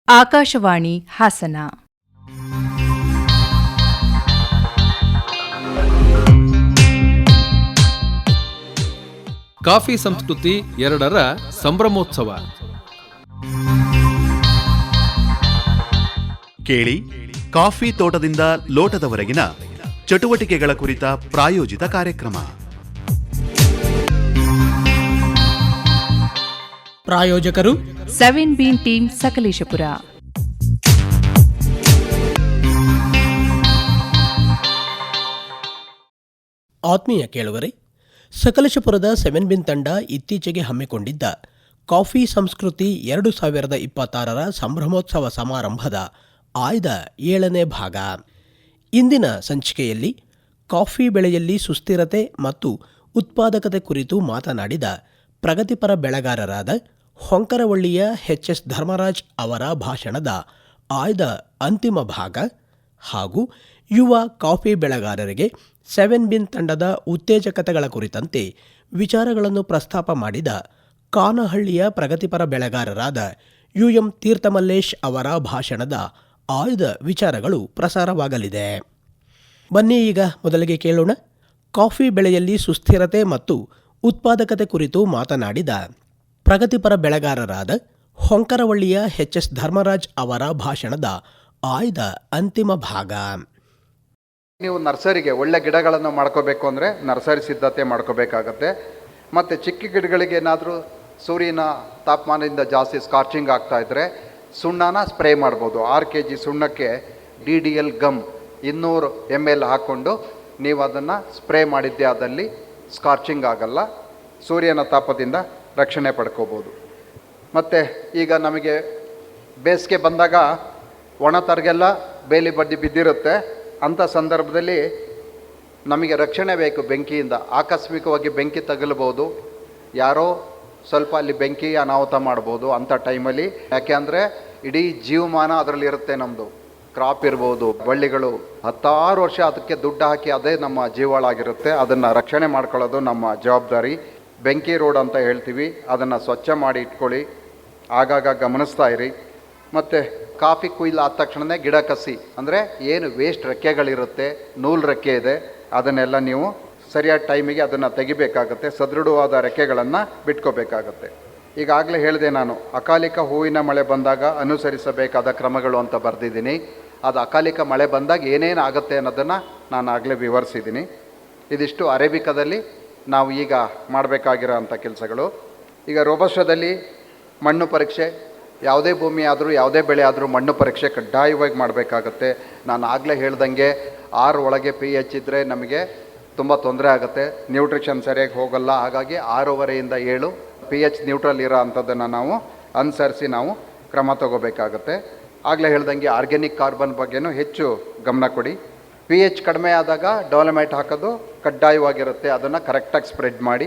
Akashvani Hassan. Coffee ಸಂಸ್ಕೃತಿ 2ರ ಸಂಭ್ರಮೋತ್ಸವ ಕೇಳಿ. Coffee ತೋಟದಿಂದ ಲೋಟದವರೆಗಿನ ಚಟುವಟಿಕೆಗಳ ಕುರಿತ ಪ್ರಾಯೋಜಿತ ಕಾರ್ಯಕ್ರಮ. ಪ್ರಾಯೋಜಕರು 7 ಬೀನ್ ಟೀಮ್ ಸಕಲೇಶಪುರ. ಆತ್ಮೀಯ ಕೇಳುವರೆ, ಸಕಲೇಶಪುರದ 7 ಬಿನ್ ತಂಡ ಇತ್ತೀಚೆಗೆ ಹಮ್ಮಿಕೊಂಡಿದ್ದ ಕಾಫಿ ಸಂಸ್ಕೃತಿ 2026ರ ಸಂಭ್ರಮೋತ್ಸವ ಸಮಾರಂಭದ ಆಯ್ದ 7ನೇ ಭಾಗ. ಇಂದಿನ ಸಂಚಿಕೆಯಲ್ಲಿ ಕಾಫಿ ಬೆಳೆಯಲ್ಲಿ ಸುಸ್ಥಿರತೆ ಮತ್ತು ಉತ್ಪಾದಕತೆ ಕುರಿತು ಮಾತನಾಡಿದ ಪ್ರಗತಿಪರ ಬೆಳೆಗಾರರಾದ ಹೊಂಕರವಳ್ಳಿಯ ಎಚ್.ಎಸ್. ಧರ್ಮರಾಜ್ ಅವರ ಭಾಷಣದ ಆಯ್ದ ಅಂತಿಮ ಭಾಗ ಹಾಗೂ ಯುವ ಕಾಫಿ ಬೆಳೆಗಾರರಿಗೆ 7 ಬಿನ್ ತಂಡದ ಉತ್ತೇಜಕತೆಗಳ ಕುರಿತಂತೆ ವಿಚಾರಗಳನ್ನು ಪ್ರಸ್ತಾಪ ಮಾಡಿದ ಕಾನಹಳ್ಳಿಯ ಪ್ರಗತಿಪರ ಬೆಳೆಗಾರರಾದ ಯು.ಎಂ. ತೀರ್ಥಮಲ್ಲೇಶ್ ಅವರ ಭಾಷಣದ ಆಯ್ದ ವಿಚಾರಗಳು ಪ್ರಸಾರವಾಗಲಿದೆ. ಬನ್ನಿ ಈಗ ಮೊದಲಿಗೆ ಕೇಳೋಣ. ಕಾಫಿ ಬೆಳೆಯಲ್ಲಿ ಸುಸ್ಥಿರತೆ ಮತ್ತು ಉತ್ಪಾದಕತೆ ಕುರಿತು ಮಾತನಾಡಿದ ಪ್ರಗತಿಪರ ಬೆಳೆಗಾರರಾದ ಹೊಂಕರವಳ್ಳಿಯ ಎಚ್.ಎಸ್. ಧರ್ಮರಾಜ್ ಅವರ ಭಾಷಣದ ಆಯ್ದ ಅಂತಿಮ ಭಾಗ. ನೀವು ನರ್ಸರಿಗೆ ಒಳ್ಳೆ ಗಿಡಗಳನ್ನು ಮಾಡ್ಕೋಬೇಕು ಅಂದರೆ ನರ್ಸರಿ ಸಿದ್ಧತೆ ಮಾಡ್ಕೋಬೇಕಾಗತ್ತೆ. ಮತ್ತು ಚಿಕ್ಕ ಗಿಡಗಳಿಗೆ ಏನಾದರೂ ಸೂರ್ಯನ ತಾಪಮಾನದಿಂದ ಜಾಸ್ತಿ ಸ್ಕಾರ್ಚಿಂಗ್ ಆಗ್ತಾ ಇದ್ದರೆ ಸುಣ್ಣನ ಸ್ಪ್ರೇ ಮಾಡ್ಬೋದು. 6 kg ಸುಣ್ಣಕ್ಕೆ DDL ಗಮ್ 200 ml ಹಾಕ್ಕೊಂಡು ನೀವು ಅದನ್ನು ಸ್ಪ್ರೇ ಮಾಡಿದ್ದೆ ಆದಲ್ಲಿ ಸ್ಕಾರ್ಚಿಂಗ್ ಆಗಲ್ಲ, ಸೂರ್ಯನ ತಾಪದಿಂದ ರಕ್ಷಣೆ ಪಡ್ಕೋಬೋದು. ಮತ್ತು ಈಗ ನಮಗೆ ಬೇಸಿಗೆ ಬಂದಾಗ ಒಣ ತರಗೆಲ್ಲ ಬೇಲಿ ಬಡ್ಡಿ ಬಿದ್ದಿರುತ್ತೆ. ಅಂಥ ಸಂದರ್ಭದಲ್ಲಿ ನಮಗೆ ರಕ್ಷಣೆ ಬೇಕು ಬೆಂಕಿಯಿಂದ. ಆಕಸ್ಮಿಕವಾಗಿ ಬೆಂಕಿ ತಗಲ್ಬೋದು, ಯಾರೋ ಸ್ವಲ್ಪ ಅಲ್ಲಿ ಬೆಂಕಿ ಅನಾಹುತ ಮಾಡ್ಬೋದು ಅಂಥ ಟೈಮಲ್ಲಿ. ಯಾಕೆ ಅಂದರೆ ಇಡೀ ಜೀವಮಾನ ಅದರಲ್ಲಿ ಇರುತ್ತೆ. ನಮ್ಮದು ಕ್ರಾಪ್ ಇರ್ಬೋದು, ಬಳ್ಳಿಗಳು 10 ವರ್ಷ ಅದಕ್ಕೆ ದುಡ್ಡು ಹಾಕಿ ಅದೇ ನಮ್ಮ ಜೀವಾಳಾಗಿರುತ್ತೆ. ಅದನ್ನು ರಕ್ಷಣೆ ಮಾಡ್ಕೊಳ್ಳೋದು ನಮ್ಮ ಜವಾಬ್ದಾರಿ. ಬೆಂಕಿ ರೋಡ್ ಅಂತ ಹೇಳ್ತೀವಿ, ಅದನ್ನು ಸ್ವಚ್ಛ ಮಾಡಿ ಇಟ್ಕೊಳ್ಳಿ, ಆಗಾಗ ಗಮನಿಸ್ತಾ ಇರಿ. ಮತ್ತು ಕಾಫಿ ಕೊಯ್ಲು ಆದ ತಕ್ಷಣವೇ ಗಿಡ ಕಸಿ ಅಂದರೆ ಏನು ವೇಸ್ಟ್ ರೆಕ್ಕೆಗಳಿರುತ್ತೆ, ನೂಲು ರೆಕ್ಕೆ ಇದೆ, ಅದನ್ನೆಲ್ಲ ನೀವು ಸರಿಯಾದ ಟೈಮಿಗೆ ಅದನ್ನು ತೆಗಿಬೇಕಾಗತ್ತೆ. ಸದೃಢವಾದ ರೆಕ್ಕೆಗಳನ್ನು ಬಿಟ್ಕೋಬೇಕಾಗತ್ತೆ. ಈಗಾಗಲೇ ಹೇಳಿದೆ ನಾನು, ಅಕಾಲಿಕ ಹೂವಿನ ಮಳೆ ಬಂದಾಗ ಅನುಸರಿಸಬೇಕಾದ ಕ್ರಮಗಳು ಅಂತ ಬರೆದಿದ್ದೀನಿ. ಅದು ಅಕಾಲಿಕ ಮಳೆ ಬಂದಾಗ ಏನೇನು ಆಗುತ್ತೆ ಅನ್ನೋದನ್ನು ನಾನು ಆಗಲೇ ವಿವರಿಸಿದ್ದೀನಿ. ಇದಿಷ್ಟು ಅರೇಬಿಕದಲ್ಲಿ ನಾವು ಈಗ ಮಾಡಬೇಕಾಗಿರೋ ಅಂಥ ಕೆಲಸಗಳು. ಈಗ ರೋಬಸ್ಟದಲ್ಲಿ ಮಣ್ಣು ಪರೀಕ್ಷೆ, ಯಾವುದೇ ಭೂಮಿ ಆದರೂ ಯಾವುದೇ ಬೆಳೆ ಆದರೂ ಮಣ್ಣು ಪರೀಕ್ಷೆ ಕಡ್ಡಾಯವಾಗಿ ಮಾಡಬೇಕಾಗತ್ತೆ. ನಾನು ಆಗಲೇ ಹೇಳ್ದಂಗೆ 6 ಒಳಗೆ pH ಇದ್ದರೆ ನಮಗೆ ತುಂಬ ತೊಂದರೆ ಆಗುತ್ತೆ, ನ್ಯೂಟ್ರಿಷನ್ ಸರಿಯಾಗಿ ಹೋಗಲ್ಲ. ಹಾಗಾಗಿ 6.5ರಿಂದ 7 pH ನ್ಯೂಟ್ರಲ್ ಇರೋ ಅಂಥದ್ದನ್ನು ನಾವು ಅನುಸರಿಸಿ ನಾವು ಕ್ರಮ ತಗೋಬೇಕಾಗತ್ತೆ. ಆಗಲೇ ಹೇಳ್ದಂಗೆ ಆರ್ಗ್ಯಾನಿಕ್ ಕಾರ್ಬನ್ ಬಗ್ಗೆನೂ ಹೆಚ್ಚು ಗಮನ ಕೊಡಿ. pH ಕಡಿಮೆ ಆದಾಗ ಡೊಲಮೈಟ್ ಹಾಕೋದು ಕಡ್ಡಾಯವಾಗಿರುತ್ತೆ, ಅದನ್ನು ಕರೆಕ್ಟಾಗಿ ಸ್ಪ್ರೆಡ್ ಮಾಡಿ.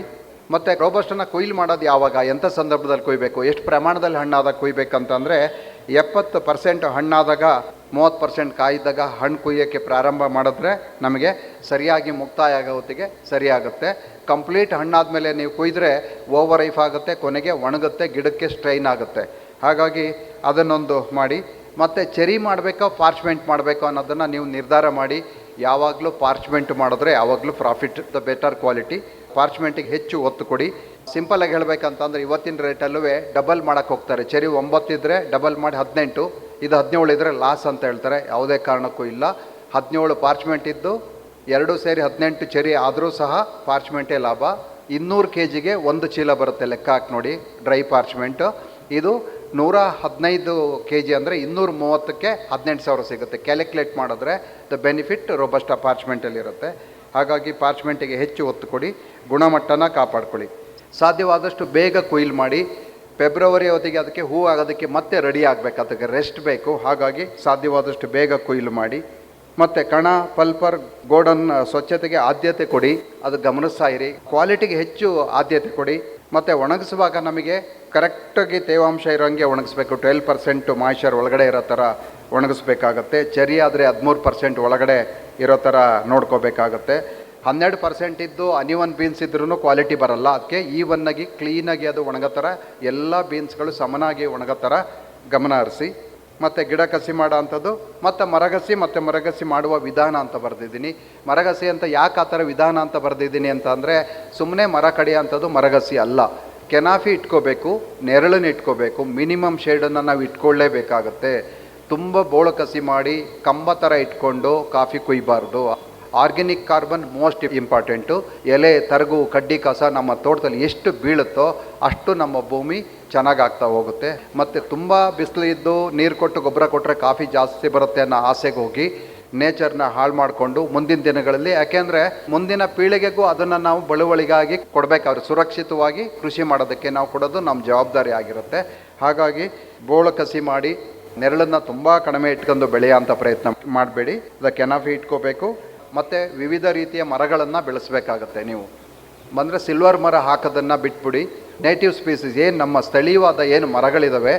ಮತ್ತು ರೋಬಸ್ಟನ್ನು ಕೊಯ್ಲು ಮಾಡೋದು ಯಾವಾಗ, ಎಂಥ ಸಂದರ್ಭದಲ್ಲಿ ಕೊಯ್ಬೇಕು, ಎಷ್ಟು ಪ್ರಮಾಣದಲ್ಲಿ ಹಣ್ಣಾದಾಗ ಕೊಯ್ಬೇಕಂತಂದರೆ 70% ಹಣ್ಣಾದಾಗ 30% ಕಾಯಿದಾಗ ಹಣ್ಣು ಕೊಯ್ಯೋಕ್ಕೆ ಪ್ರಾರಂಭ ಮಾಡಿದ್ರೆ ನಮಗೆ ಸರಿಯಾಗಿ ಮುಕ್ತಾಯ ಆಗೋ ಹೊತ್ತಿಗೆ ಸರಿಯಾಗುತ್ತೆ. ಕಂಪ್ಲೀಟ್ ಹಣ್ಣಾದಮೇಲೆ ನೀವು ಕೊಯ್ದರೆ ಓವರ್ ರೈಫ್ ಆಗುತ್ತೆ, ಕೊನೆಗೆ ಒಣಗುತ್ತೆ, ಗಿಡಕ್ಕೆ ಸ್ಟ್ರೈನ್ ಆಗುತ್ತೆ. ಹಾಗಾಗಿ ಅದನ್ನೊಂದು ಮಾಡಿ. ಮತ್ತು ಚೆರಿ ಮಾಡಬೇಕೋ ಪಾರ್ಚ್ಮೆಂಟ್ ಮಾಡಬೇಕೋ ಅನ್ನೋದನ್ನು ನೀವು ನಿರ್ಧಾರ ಮಾಡಿ. ಯಾವಾಗಲೂ ಪಾರ್ಚ್ಮೆಂಟ್ ಮಾಡಿದ್ರೆ ಯಾವಾಗಲೂ ಪ್ರಾಫಿಟ್, ದ ಬೆಟರ್ ಕ್ವಾಲಿಟಿ. ಪಾರ್ಚ್ಮೆಂಟಿಗೆ ಹೆಚ್ಚು ಒತ್ತು ಕೊಡಿ. ಸಿಂಪಲಾಗಿ ಹೇಳಬೇಕಂತಂದರೆ ಇವತ್ತಿನ ರೇಟಲ್ಲೂ ಡಬಲ್ ಮಾಡೋಕ್ಕೆ ಹೋಗ್ತಾರೆ. ಚೆರಿ 9 ಇದ್ದರೆ ಡಬಲ್ ಮಾಡಿ 18, ಇದು 17 ಇದ್ದರೆ ಲಾಸ್ ಅಂತ ಹೇಳ್ತಾರೆ. ಯಾವುದೇ ಕಾರಣಕ್ಕೂ ಇಲ್ಲ. 17 ಪಾರ್ಚ್ಮೆಂಟ್ ಇದ್ದು 2 ಸೇರಿ 18 ಚೆರಿ ಆದರೂ ಸಹ ಪಾರ್ಚ್ಮೆಂಟೇ ಲಾಭ. 200 kgಗೆ 1 ಚೀಲ ಬರುತ್ತೆ, ಲೆಕ್ಕ ಹಾಕಿ ನೋಡಿ. ಡ್ರೈ ಪಾರ್ಚ್ಮೆಂಟು ಇದು 115 kg ಅಂದರೆ 230ಕ್ಕೆ 18,000 ಸಿಗುತ್ತೆ. ಕ್ಯಾಲ್ಕುಲೇಟ್ ಮಾಡಿದ್ರೆ ದ ಬೆನಿಫಿಟ್ ರೋಬಸ್ಟಾ ಪಾರ್ಚ್ಮೆಂಟಲ್ಲಿರುತ್ತೆ. ಹಾಗಾಗಿ ಪಾರ್ಚ್ಮೆಂಟಿಗೆ ಹೆಚ್ಚು ಒತ್ತು ಕೊಡಿ, ಗುಣಮಟ್ಟನ ಕಾಪಾಡ್ಕೊಳ್ಳಿ. ಸಾಧ್ಯವಾದಷ್ಟು ಬೇಗ ಕೊಯ್ಲು ಮಾಡಿ. ಫೆಬ್ರವರಿ ಹೊತ್ತಿಗೆ ಅದಕ್ಕೆ ಹೂ ಆಗೋದಕ್ಕೆ ಮತ್ತೆ ರೆಡಿ ಆಗಬೇಕು, ಅದಕ್ಕೆ ರೆಸ್ಟ್ ಬೇಕು. ಹಾಗಾಗಿ ಸಾಧ್ಯವಾದಷ್ಟು ಬೇಗ ಕೊಯ್ಲು ಮಾಡಿ. ಮತ್ತು ಕಣ, ಪಲ್ಪರ್, ಗೋಡನ್ ಸ್ವಚ್ಛತೆಗೆ ಆದ್ಯತೆ ಕೊಡಿ, ಅದು ಗಮನಿಸ್ತಾ ಇರಿ. ಕ್ವಾಲಿಟಿಗೆ ಹೆಚ್ಚು ಆದ್ಯತೆ ಕೊಡಿ. ಮತ್ತು ಒಣಗಿಸುವಾಗ ನಮಗೆ ಕರೆಕ್ಟಾಗಿ ತೇವಾಂಶ ಇರೋಂಗೆ ಒಣಗಿಸ್ಬೇಕು. 12% ಮಾಯ್ಚರ್ ಒಳಗಡೆ ಇರೋ ಥರ ಒಣಗಿಸ್ಬೇಕಾಗತ್ತೆ. ಚೆರಿ ಆದರೆ 13% ಒಳಗಡೆ ಇರೋ ಥರ ನೋಡ್ಕೋಬೇಕಾಗತ್ತೆ. 12% ಇದ್ದು ಅನಿವನ್ ಬೀನ್ಸ್ ಇದ್ರೂ ಕ್ವಾಲಿಟಿ ಬರಲ್ಲ. ಅದಕ್ಕೆ ಈವನ್ನಾಗಿ ಕ್ಲೀನಾಗಿ ಅದು ಒಣಗೋ ಥರ ಎಲ್ಲ ಬೀನ್ಸ್ಗಳು ಸಮನಾಗಿ ಒಣಗೋ ಥರ ಗಮನ ಹರಿಸಿ. ಮತ್ತು ಗಿಡ ಕಸಿ ಮಾಡೋ ಅಂಥದ್ದು, ಮತ್ತು ಮರಗಸಿ ಮಾಡುವ ವಿಧಾನ ಅಂತ ಬರೆದಿದ್ದೀನಿ. ಮರಗಸಿ ಅಂತ ಯಾಕೆ ಆ ಥರ ವಿಧಾನ ಅಂತ ಬರೆದಿದ್ದೀನಿ ಅಂತ ಅಂದರೆ, ಸುಮ್ಮನೆ ಮರ ಕಡಿಯೋ ಅಂಥದ್ದು ಮರಗಸಿ ಅಲ್ಲ. ಕೆನಾಫಿ ಇಟ್ಕೋಬೇಕು, ನೆರಳನ್ನು ಇಟ್ಕೋಬೇಕು, ಮಿನಿಮಮ್ ಶೇಡನ್ನು ನಾವು ಇಟ್ಕೊಳ್ಳೇಬೇಕಾಗತ್ತೆ. ತುಂಬ ಬೋಳು ಕಸಿ ಮಾಡಿ ಕಂಬ ಥರ ಇಟ್ಕೊಂಡು ಕಾಫಿ ಕುಯ್ಬಾರ್ದು. Organic carbon most important. ಎಲೆ, ತರಗು, ಕಡ್ಡಿ, ಕಸ ನಮ್ಮ ತೋಟದಲ್ಲಿ ಎಷ್ಟು ಬೀಳುತ್ತೋ ಅಷ್ಟು ನಮ್ಮ ಭೂಮಿ ಚೆನ್ನಾಗಾಗ್ತಾ ಹೋಗುತ್ತೆ. ಮತ್ತು ತುಂಬ ಬಿಸಿಲು ಇದ್ದು ನೀರು ಕೊಟ್ಟು ಗೊಬ್ಬರ ಕೊಟ್ಟರೆ ಕಾಫಿ ಜಾಸ್ತಿ ಬರುತ್ತೆ ಅನ್ನೋ ಆಸೆಗೆ ಹೋಗಿ ನೇಚರ್ನ ಹಾಳು ಮಾಡಿಕೊಂಡು ಮುಂದಿನ ದಿನಗಳಲ್ಲಿ, ಯಾಕೆಂದರೆ ಮುಂದಿನ ಪೀಳಿಗೆಗೂ ಅದನ್ನು ನಾವು ಬಳುವಳಿಗಾಗಿ ಕೊಡಬೇಕಾದ್ರೆ ಸುರಕ್ಷಿತವಾಗಿ ಕೃಷಿ ಮಾಡೋದಕ್ಕೆ ನಾವು ಕೊಡೋದು ನಮ್ಮ ಜವಾಬ್ದಾರಿ ಆಗಿರುತ್ತೆ. ಹಾಗಾಗಿ ಬೋಳು ಕಸಿ ಮಾಡಿ ನೆರಳನ್ನು ತುಂಬ ಕಡಿಮೆ ಇಟ್ಕೊಂಡು ಬೆಳೆಯೋಂಥ ಪ್ರಯತ್ನ ಮಾಡಬೇಡಿ. ಅದಕ್ಕೆ ಕೆನಾಫಿ ಇಟ್ಕೋಬೇಕು. ಮತ್ತು ವಿವಿಧ ರೀತಿಯ ಮರಗಳನ್ನು ಬೆಳೆಸಬೇಕಾಗತ್ತೆ. ನೀವು ಬಂದರೆ ಸಿಲ್ವರ್ ಮರ ಹಾಕೋದನ್ನು ಬಿಟ್ಬಿಡಿ. ನೇಟಿವ್ ಸ್ಪೀಸೀಸ್ ಏನು ನಮ್ಮ ಸ್ಥಳೀಯವಾದ ಏನು ಮರಗಳಿದ್ದಾವೆ,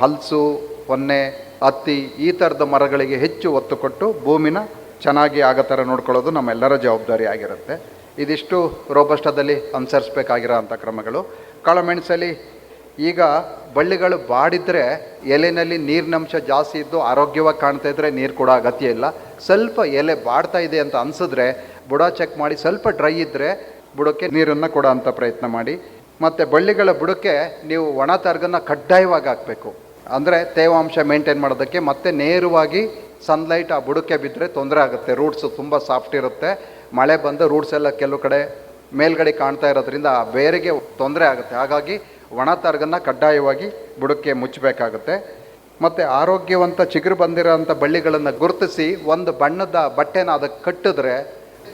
ಹಲಸು, ಹೊನ್ನೆ, ಹತ್ತಿ, ಈ ಥರದ ಮರಗಳಿಗೆ ಹೆಚ್ಚು ಒತ್ತು ಕೊಟ್ಟು ಭೂಮಿನ ಚೆನ್ನಾಗಿ ಆಗೋ ಥರ ನೋಡ್ಕೊಳ್ಳೋದು ನಮ್ಮೆಲ್ಲರ ಜವಾಬ್ದಾರಿ ಆಗಿರುತ್ತೆ. ಇದಿಷ್ಟು ರೋಬಸ್ಟಾದಲ್ಲಿ ಅನುಸರಿಸ್ಬೇಕಾಗಿರೋ ಅಂಥ ಕ್ರಮಗಳು. ಕಾಳುಮೆಣಸಲ್ಲಿ ಈಗ ಬಳ್ಳಿಗಳು ಬಾಡಿದರೆ ಎಲೆಯಲ್ಲಿ ನೀರಿನಂಶ ಜಾಸ್ತಿ ಇದ್ದು ಆರೋಗ್ಯವಾಗಿ ಕಾಣ್ತಾ ಇದ್ದರೆ ನೀರು ಕೊಡೋ ಅಗತ್ಯ ಇಲ್ಲ. ಸ್ವಲ್ಪ ಎಲೆ ಬಾಡ್ತಾ ಇದೆ ಅಂತ ಅನಿಸಿದ್ರೆ ಬುಡ ಚೆಕ್ ಮಾಡಿ, ಸ್ವಲ್ಪ ಡ್ರೈ ಇದ್ದರೆ ಬುಡಕ್ಕೆ ನೀರನ್ನು ಕೊಡೋ ಅಂಥ ಪ್ರಯತ್ನ ಮಾಡಿ. ಮತ್ತು ಬಳ್ಳಿಗಳ ಬುಡಕ್ಕೆ ನೀವು ಒಣ ತರ್ಗನ್ನು ಕಡ್ಡಾಯವಾಗಿ ಹಾಕಬೇಕು. ಅಂದರೆ ತೇವಾಂಶ ಮೇಂಟೈನ್ ಮಾಡೋದಕ್ಕೆ. ಮತ್ತು ನೇರವಾಗಿ ಸನ್ಲೈಟ್ ಆ ಬುಡಕ್ಕೆ ಬಿದ್ದರೆ ತೊಂದರೆ ಆಗುತ್ತೆ. ರೂಟ್ಸು ತುಂಬ ಸಾಫ್ಟ್ ಇರುತ್ತೆ. ಮಳೆ ಬಂದು ರೂಟ್ಸ್ ಎಲ್ಲ ಕೆಲವು ಕಡೆ ಮೇಲ್ಗಡೆ ಕಾಣ್ತಾ ಇರೋದ್ರಿಂದ ಆ ಬೇರಿಗೆ ತೊಂದರೆ ಆಗುತ್ತೆ. ಹಾಗಾಗಿ ಒಣ ತರ್ಗನ್ನು ಕಡ್ಡಾಯವಾಗಿ ಬುಡಕ್ಕೆ ಮುಚ್ಚಬೇಕಾಗುತ್ತೆ. ಮತ್ತು ಆರೋಗ್ಯವಂತ ಚಿಗುರು ಬಂದಿರೋಂಥ ಬಳ್ಳಿಗಳನ್ನು ಗುರುತಿಸಿ ಒಂದು ಬಣ್ಣದ ಬಟ್ಟೆನ ಅದಕ್ಕೆ ಕಟ್ಟಿದ್ರೆ,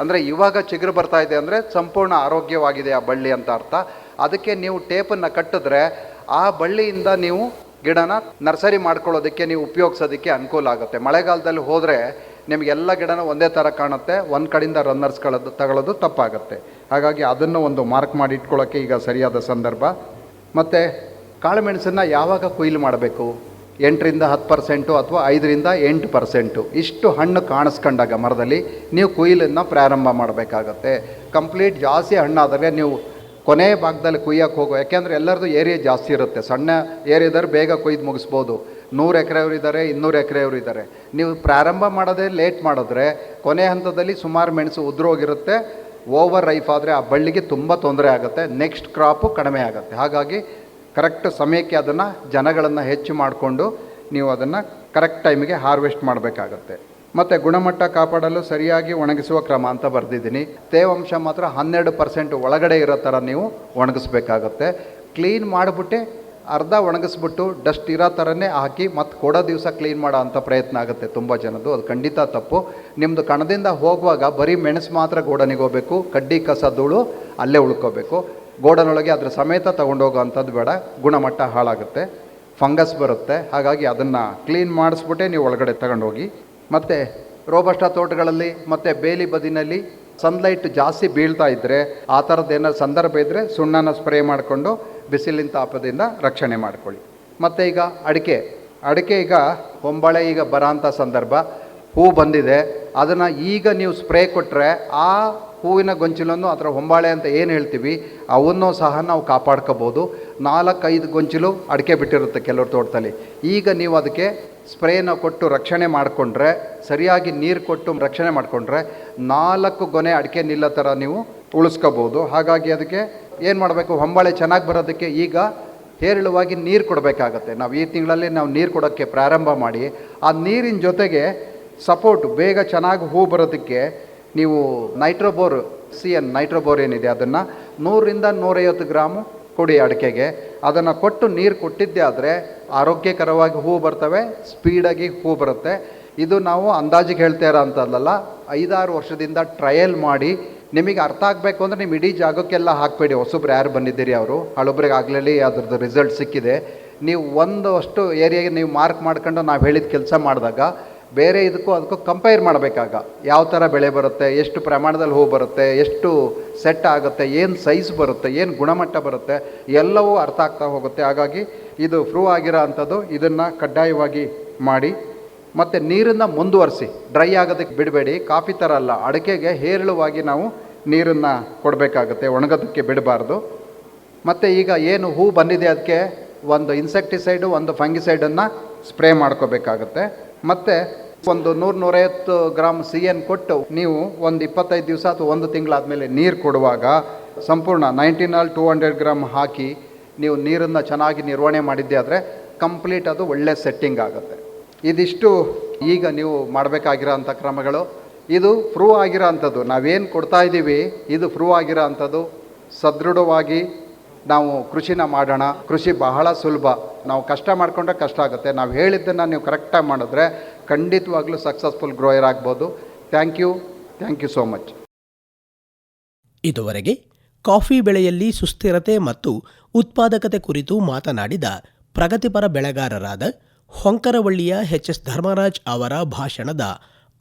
ಅಂದರೆ ಇವಾಗ ಚಿಗುರು ಬರ್ತಾ ಇದೆ ಅಂದರೆ ಸಂಪೂರ್ಣ ಆರೋಗ್ಯವಾಗಿದೆ ಆ ಬಳ್ಳಿ ಅಂತ ಅರ್ಥ. ಅದಕ್ಕೆ ನೀವು ಟೇಪನ್ನು ಕಟ್ಟಿದ್ರೆ ಆ ಬಳ್ಳಿಯಿಂದ ನೀವು ಗಿಡನ ನರ್ಸರಿ ಮಾಡ್ಕೊಳ್ಳೋದಕ್ಕೆ, ನೀವು ಉಪಯೋಗಿಸೋದಕ್ಕೆ ಅನುಕೂಲ ಆಗುತ್ತೆ. ಮಳೆಗಾಲದಲ್ಲಿ ಹೋದರೆ ನಿಮಗೆಲ್ಲ ಗಿಡನ ಒಂದೇ ಥರ ಕಾಣುತ್ತೆ. ಒಂದು ಕಡೆಯಿಂದ ರನ್ನರ್ಸ್ಗಳದ್ದು ತಗೊಳ್ಳೋದು ತಪ್ಪಾಗುತ್ತೆ. ಹಾಗಾಗಿ ಅದನ್ನು ಒಂದು ಮಾರ್ಕ್ ಮಾಡಿ ಇಟ್ಕೊಳ್ಳೋಕ್ಕೆ ಈಗ ಸರಿಯಾದ ಸಂದರ್ಭ. ಮತ್ತು ಕಾಳುಮೆಣಸನ್ನು ಯಾವಾಗ ಕೊಯ್ಲು ಮಾಡಬೇಕು? 8ರಿಂದ 10% ಅಥವಾ 5ರಿಂದ 8% ಇಷ್ಟು ಹಣ್ಣು ಕಾಣಿಸ್ಕೊಂಡಾಗ ಮರದಲ್ಲಿ ನೀವು ಕೊಯ್ಲನ್ನು ಪ್ರಾರಂಭ ಮಾಡಬೇಕಾಗತ್ತೆ. ಕಂಪ್ಲೀಟ್ ಜಾಸ್ತಿ ಹಣ್ಣಾದರೆ ನೀವು ಕೊನೆ ಭಾಗದಲ್ಲಿ ಕುಯ್ಯೋಕ್ಕೆ ಹೋಗೋ, ಯಾಕೆಂದರೆ ಎಲ್ಲರದು ಏರಿಯಾ ಜಾಸ್ತಿ ಇರುತ್ತೆ. ಸಣ್ಣ ಏರಿಯಾದವ್ರು ಬೇಗ ಕೊಯ್ದು ಮುಗಿಸ್ಬೋದು. 100 ಎಕರೆಯವರು ಇದ್ದಾರೆ, 200 ಎಕರೆಯವರು ಇದ್ದಾರೆ. ನೀವು ಪ್ರಾರಂಭ ಮಾಡೋದೇ ಲೇಟ್ ಮಾಡಿದ್ರೆ ಕೊನೆ ಹಂತದಲ್ಲಿ ಸುಮಾರು ಮೆಣಸು ಉದುರೋಗಿರುತ್ತೆ. ಓವರ್ ರೈಫ್ ಆದರೆ ಆ ಬಳ್ಳಿಗೆ ತುಂಬ ತೊಂದರೆ ಆಗುತ್ತೆ. ನೆಕ್ಸ್ಟ್ ಕ್ರಾಪು ಕಡಿಮೆ ಆಗುತ್ತೆ. ಹಾಗಾಗಿ ಕರೆಕ್ಟ್ ಸಮಯಕ್ಕೆ ಅದನ್ನು ಜನಗಳನ್ನು ಹೆಚ್ಚು ಮಾಡಿಕೊಂಡು ನೀವು ಅದನ್ನು ಕರೆಕ್ಟ್ ಟೈಮಿಗೆ ಹಾರ್ವೆಸ್ಟ್ ಮಾಡಬೇಕಾಗತ್ತೆ. ಮತ್ತು ಗುಣಮಟ್ಟ ಕಾಪಾಡಲು ಸರಿಯಾಗಿ ಒಣಗಿಸುವ ಕ್ರಮ ಅಂತ ಬರೆದಿದ್ದೀನಿ. ತೇವಾಂಶ ಮಾತ್ರ 12% ಒಳಗಡೆ ಇರೋ ಥರ ನೀವು ಒಣಗಿಸ್ಬೇಕಾಗತ್ತೆ. ಕ್ಲೀನ್ ಮಾಡಿಬಿಟ್ಟೆ ಅರ್ಧ ಒಣಗಿಸ್ಬಿಟ್ಟು ಡಸ್ಟ್ ಇರೋ ಥರನೇ ಹಾಕಿ ಮತ್ತು ಕೊಡೋ ದಿವಸ ಕ್ಲೀನ್ ಮಾಡೋ ಅಂಥ ಪ್ರಯತ್ನ ಆಗುತ್ತೆ ತುಂಬ ಜನದ್ದು. ಅದು ಖಂಡಿತ ತಪ್ಪು. ನಿಮ್ಮದು ಕಣದಿಂದ ಹೋಗುವಾಗ ಬರೀ ಮೆಣಸು ಮಾತ್ರ ಗೋಡನಿಗೆ ಹೋಗಬೇಕು. ಕಡ್ಡಿ, ಕಸ, ಧೂಳು ಅಲ್ಲೇ ಉಳ್ಕೋಬೇಕು. ಗೋಡನೊಳಗೆ ಅದ್ರ ಸಮೇತ ತೊಗೊಂಡೋಗೋ ಅಂಥದ್ದು ಬೇಡ. ಗುಣಮಟ್ಟ ಹಾಳಾಗುತ್ತೆ, ಫಂಗಸ್ ಬರುತ್ತೆ. ಹಾಗಾಗಿ ಅದನ್ನು ಕ್ಲೀನ್ ಮಾಡಿಸ್ಬಿಟ್ಟೆ ನೀವು ಒಳಗಡೆ ತಗೊಂಡೋಗಿ. ಮತ್ತು ರೋಬಸ್ಟಾ ತೋಟಗಳಲ್ಲಿ ಮತ್ತು ಬೇಲಿ ಬದಿನಲ್ಲಿ ಸನ್ಲೈಟ್ ಜಾಸ್ತಿ ಬೀಳ್ತಾ ಇದ್ದರೆ, ಆ ಥರದ್ದು ಏನಾದ್ರು ಸಂದರ್ಭ ಇದ್ದರೆ ಸುಣ್ಣನ ಸ್ಪ್ರೇ ಮಾಡಿಕೊಂಡು ಬಿಸಿಲಿನ ತಾಪದಿಂದ ರಕ್ಷಣೆ ಮಾಡ್ಕೊಳ್ಳಿ. ಮತ್ತು ಈಗ ಅಡಿಕೆ ಈಗ ಹೊಂಬಾಳೆ ಈಗ ಬರೋಂಥ ಸಂದರ್ಭ, ಹೂ ಬಂದಿದೆ. ಅದನ್ನು ಈಗ ನೀವು ಸ್ಪ್ರೇ ಕೊಟ್ಟರೆ ಆ ಹೂವಿನ ಗೊಂಚಲನ್ನು ಅದರ ಹೊಂಬಾಳೆ ಅಂತ ಏನು ಹೇಳ್ತೀವಿ ಅವನ್ನು ಸಹ ನಾವು ಕಾಪಾಡ್ಕೋಬೋದು. 4-5 ಗೊಂಚಲು ಅಡಿಕೆ ಬಿಟ್ಟಿರುತ್ತೆ ಕೆಲವ್ರ ತೋಟದಲ್ಲಿ. ಈಗ ನೀವು ಅದಕ್ಕೆ ಸ್ಪ್ರೇನ ಕೊಟ್ಟು ರಕ್ಷಣೆ ಮಾಡಿಕೊಂಡ್ರೆ, ಸರಿಯಾಗಿ ನೀರು ಕೊಟ್ಟು ರಕ್ಷಣೆ ಮಾಡಿಕೊಂಡ್ರೆ 4 ಗೊನೆ ಅಡಿಕೆ ನಿಲ್ಲೋ ಥರ ನೀವು ಉಳಿಸ್ಕೋಬೋದು. ಹಾಗಾಗಿ ಅದಕ್ಕೆ ಏನು ಮಾಡಬೇಕು, ಹೊಂಬಾಳೆ ಚೆನ್ನಾಗಿ ಬರೋದಕ್ಕೆ ಈಗ ಹೇರಳವಾಗಿ ನೀರು ಕೊಡಬೇಕಾಗತ್ತೆ. ನಾವು ಈ ತಿಂಗಳಲ್ಲಿ ನಾವು ನೀರು ಕೊಡೋಕ್ಕೆ ಪ್ರಾರಂಭ ಮಾಡಿ, ಆ ನೀರಿನ ಜೊತೆಗೆ ಸಪೋರ್ಟ್ ಬೇಗ ಚೆನ್ನಾಗಿ ಹೂ ಬರೋದಕ್ಕೆ ನೀವು ನೈಟ್ರೋಬೋರ್ ನೈಟ್ರೋಬೋರ್ ಏನಿದೆ ಅದನ್ನು 100ರಿಂದ 150 ಗ್ರಾಮು ಕೊಡಿ ಅಡಿಕೆಗೆ. ಅದನ್ನು ಕೊಟ್ಟು ನೀರು ಕೊಟ್ಟಿದ್ದೆ ಆದರೆ ಆರೋಗ್ಯಕರವಾಗಿ ಹೂ ಬರ್ತವೆ, ಸ್ಪೀಡಾಗಿ ಹೂ ಬರುತ್ತೆ. ಇದು ನಾವು ಅಂದಾಜಿಗೆ ಹೇಳ್ತಾ ಇರೋ ಅಂತಲ್ಲ, 5-6 ವರ್ಷದಿಂದ ಟ್ರಯಲ್ ಮಾಡಿ ನಿಮಗೆ ಅರ್ಥ ಆಗಬೇಕು ಅಂದರೆ ನಿಮ್ಮ ಇಡೀ ಜಾಗಕ್ಕೆಲ್ಲ ಹಾಕಬೇಡಿ. ಹೊಸಬ್ರು ಯಾರು ಬಂದಿದ್ದೀರಿ ಅವರು ಹಳಬ್ರಿಗೆ ಆಗಲೇ ಅದ್ರದ್ದು ರಿಸಲ್ಟ್ ಸಿಕ್ಕಿದೆ. ನೀವು ಒಂದಷ್ಟು ಏರಿಯಾಗೆ ನೀವು ಮಾರ್ಕ್ ಮಾಡ್ಕೊಂಡು ನಾವು ಹೇಳಿದ ಕೆಲಸ ಮಾಡಿದಾಗ ಬೇರೆ ಇದಕ್ಕೂ ಅದಕ್ಕೂ ಕಂಪೇರ್ ಮಾಡಬೇಕಾಗ ಯಾವ ಥರ ಬೆಳೆ ಬರುತ್ತೆ, ಎಷ್ಟು ಪ್ರಮಾಣದಲ್ಲಿ ಹೂ ಬರುತ್ತೆ, ಎಷ್ಟು ಸೆಟ್ ಆಗುತ್ತೆ, ಏನು ಸೈಜ್ ಬರುತ್ತೆ, ಏನು ಗುಣಮಟ್ಟ ಬರುತ್ತೆ, ಎಲ್ಲವೂ ಅರ್ಥ ಆಗ್ತಾ ಹೋಗುತ್ತೆ. ಹಾಗಾಗಿ ಇದು ಪ್ರೂವ್ ಆಗಿರೋ ಅಂಥದ್ದು. ಇದನ್ನು ಕಡ್ಡಾಯವಾಗಿ ಮಾಡಿ. ಮತ್ತು ನೀರನ್ನು ಮುಂದುವರಿಸಿ, ಡ್ರೈ ಆಗೋದಕ್ಕೆ ಬಿಡಬೇಡಿ. ಕಾಫಿ ಥರ ಅಲ್ಲ, ಅಡಿಕೆಗೆ ಹೇರಳವಾಗಿ ನಾವು ನೀರನ್ನು ಕೊಡಬೇಕಾಗುತ್ತೆ, ಒಣಗೋದಕ್ಕೆ ಬಿಡಬಾರ್ದು. ಮತ್ತು ಈಗ ಏನು ಹೂ ಬಂದಿದೆ ಅದಕ್ಕೆ ಒಂದು ಇನ್ಸೆಕ್ಟಿಸೈಡು, ಒಂದು ಫಂಗಿಸೈಡನ್ನು ಸ್ಪ್ರೇ ಮಾಡ್ಕೋಬೇಕಾಗತ್ತೆ. ಮತ್ತು ಒಂದು 100-150 ಗ್ರಾಮ್ CN ಕೊಟ್ಟು ನೀವು ಒಂದು 25 ದಿವಸ ಅಥವಾ 1 ತಿಂಗಳಾದಮೇಲೆ ನೀರು ಕೊಡುವಾಗ ಸಂಪೂರ್ಣ 19-200 ಗ್ರಾಮ್ ಹಾಕಿ ನೀವು ನೀರನ್ನು ಚೆನ್ನಾಗಿ ನಿರ್ವಹಣೆ ಮಾಡಿದ್ದೆ ಆದರೆ ಕಂಪ್ಲೀಟ್ ಅದು ಒಳ್ಳೆ ಸೆಟ್ಟಿಂಗ್ ಆಗುತ್ತೆ. ಇದಿಷ್ಟು ಈಗ ನೀವು ಮಾಡಬೇಕಾಗಿರೋ ಅಂಥ ಕ್ರಮಗಳು. ಇದು ಪ್ರೂವ್ ಆಗಿರೋ ಅಂಥದ್ದು, ನಾವೇನು ಕೊಡ್ತಾ ಇದ್ದೀವಿ ಇದು ಪ್ರೂವ್ ಆಗಿರೋ ಅಂಥದ್ದು. ಸದೃಢವಾಗಿ ನಾವು ಕೃಷಿನ ಮಾಡೋಣ. ಕೃಷಿ ಬಹಳ ಸುಲಭ. ನಾವು ಕಷ್ಟ ಮಾಡಿಕೊಂಡ್ರೆ ಕಷ್ಟ ಆಗುತ್ತೆ. ನಾವು ಹೇಳಿದ್ದನ್ನು ನೀವು ಕರೆಕ್ಟಾಗಿ ಮಾಡಿದ್ರೆ ಖಂಡಿತವಾಗ್ಲೂ ಸಕ್ಸಸ್ಫುಲ್ ಗ್ರೋಯರ್ ಆಗ್ಬೋದು. Thank you so much. ಇದುವರೆಗೆ ಕಾಫಿ ಬೆಳೆಯಲ್ಲಿ ಸುಸ್ಥಿರತೆ ಮತ್ತು ಉತ್ಪಾದಕತೆ ಕುರಿತು ಮಾತನಾಡಿದ ಪ್ರಗತಿಪರ ಬೆಳೆಗಾರರಾದ ಹೊಂಕರವಳ್ಳಿಯ ಎಚ್ ಧರ್ಮರಾಜ್ ಅವರ ಭಾಷಣದ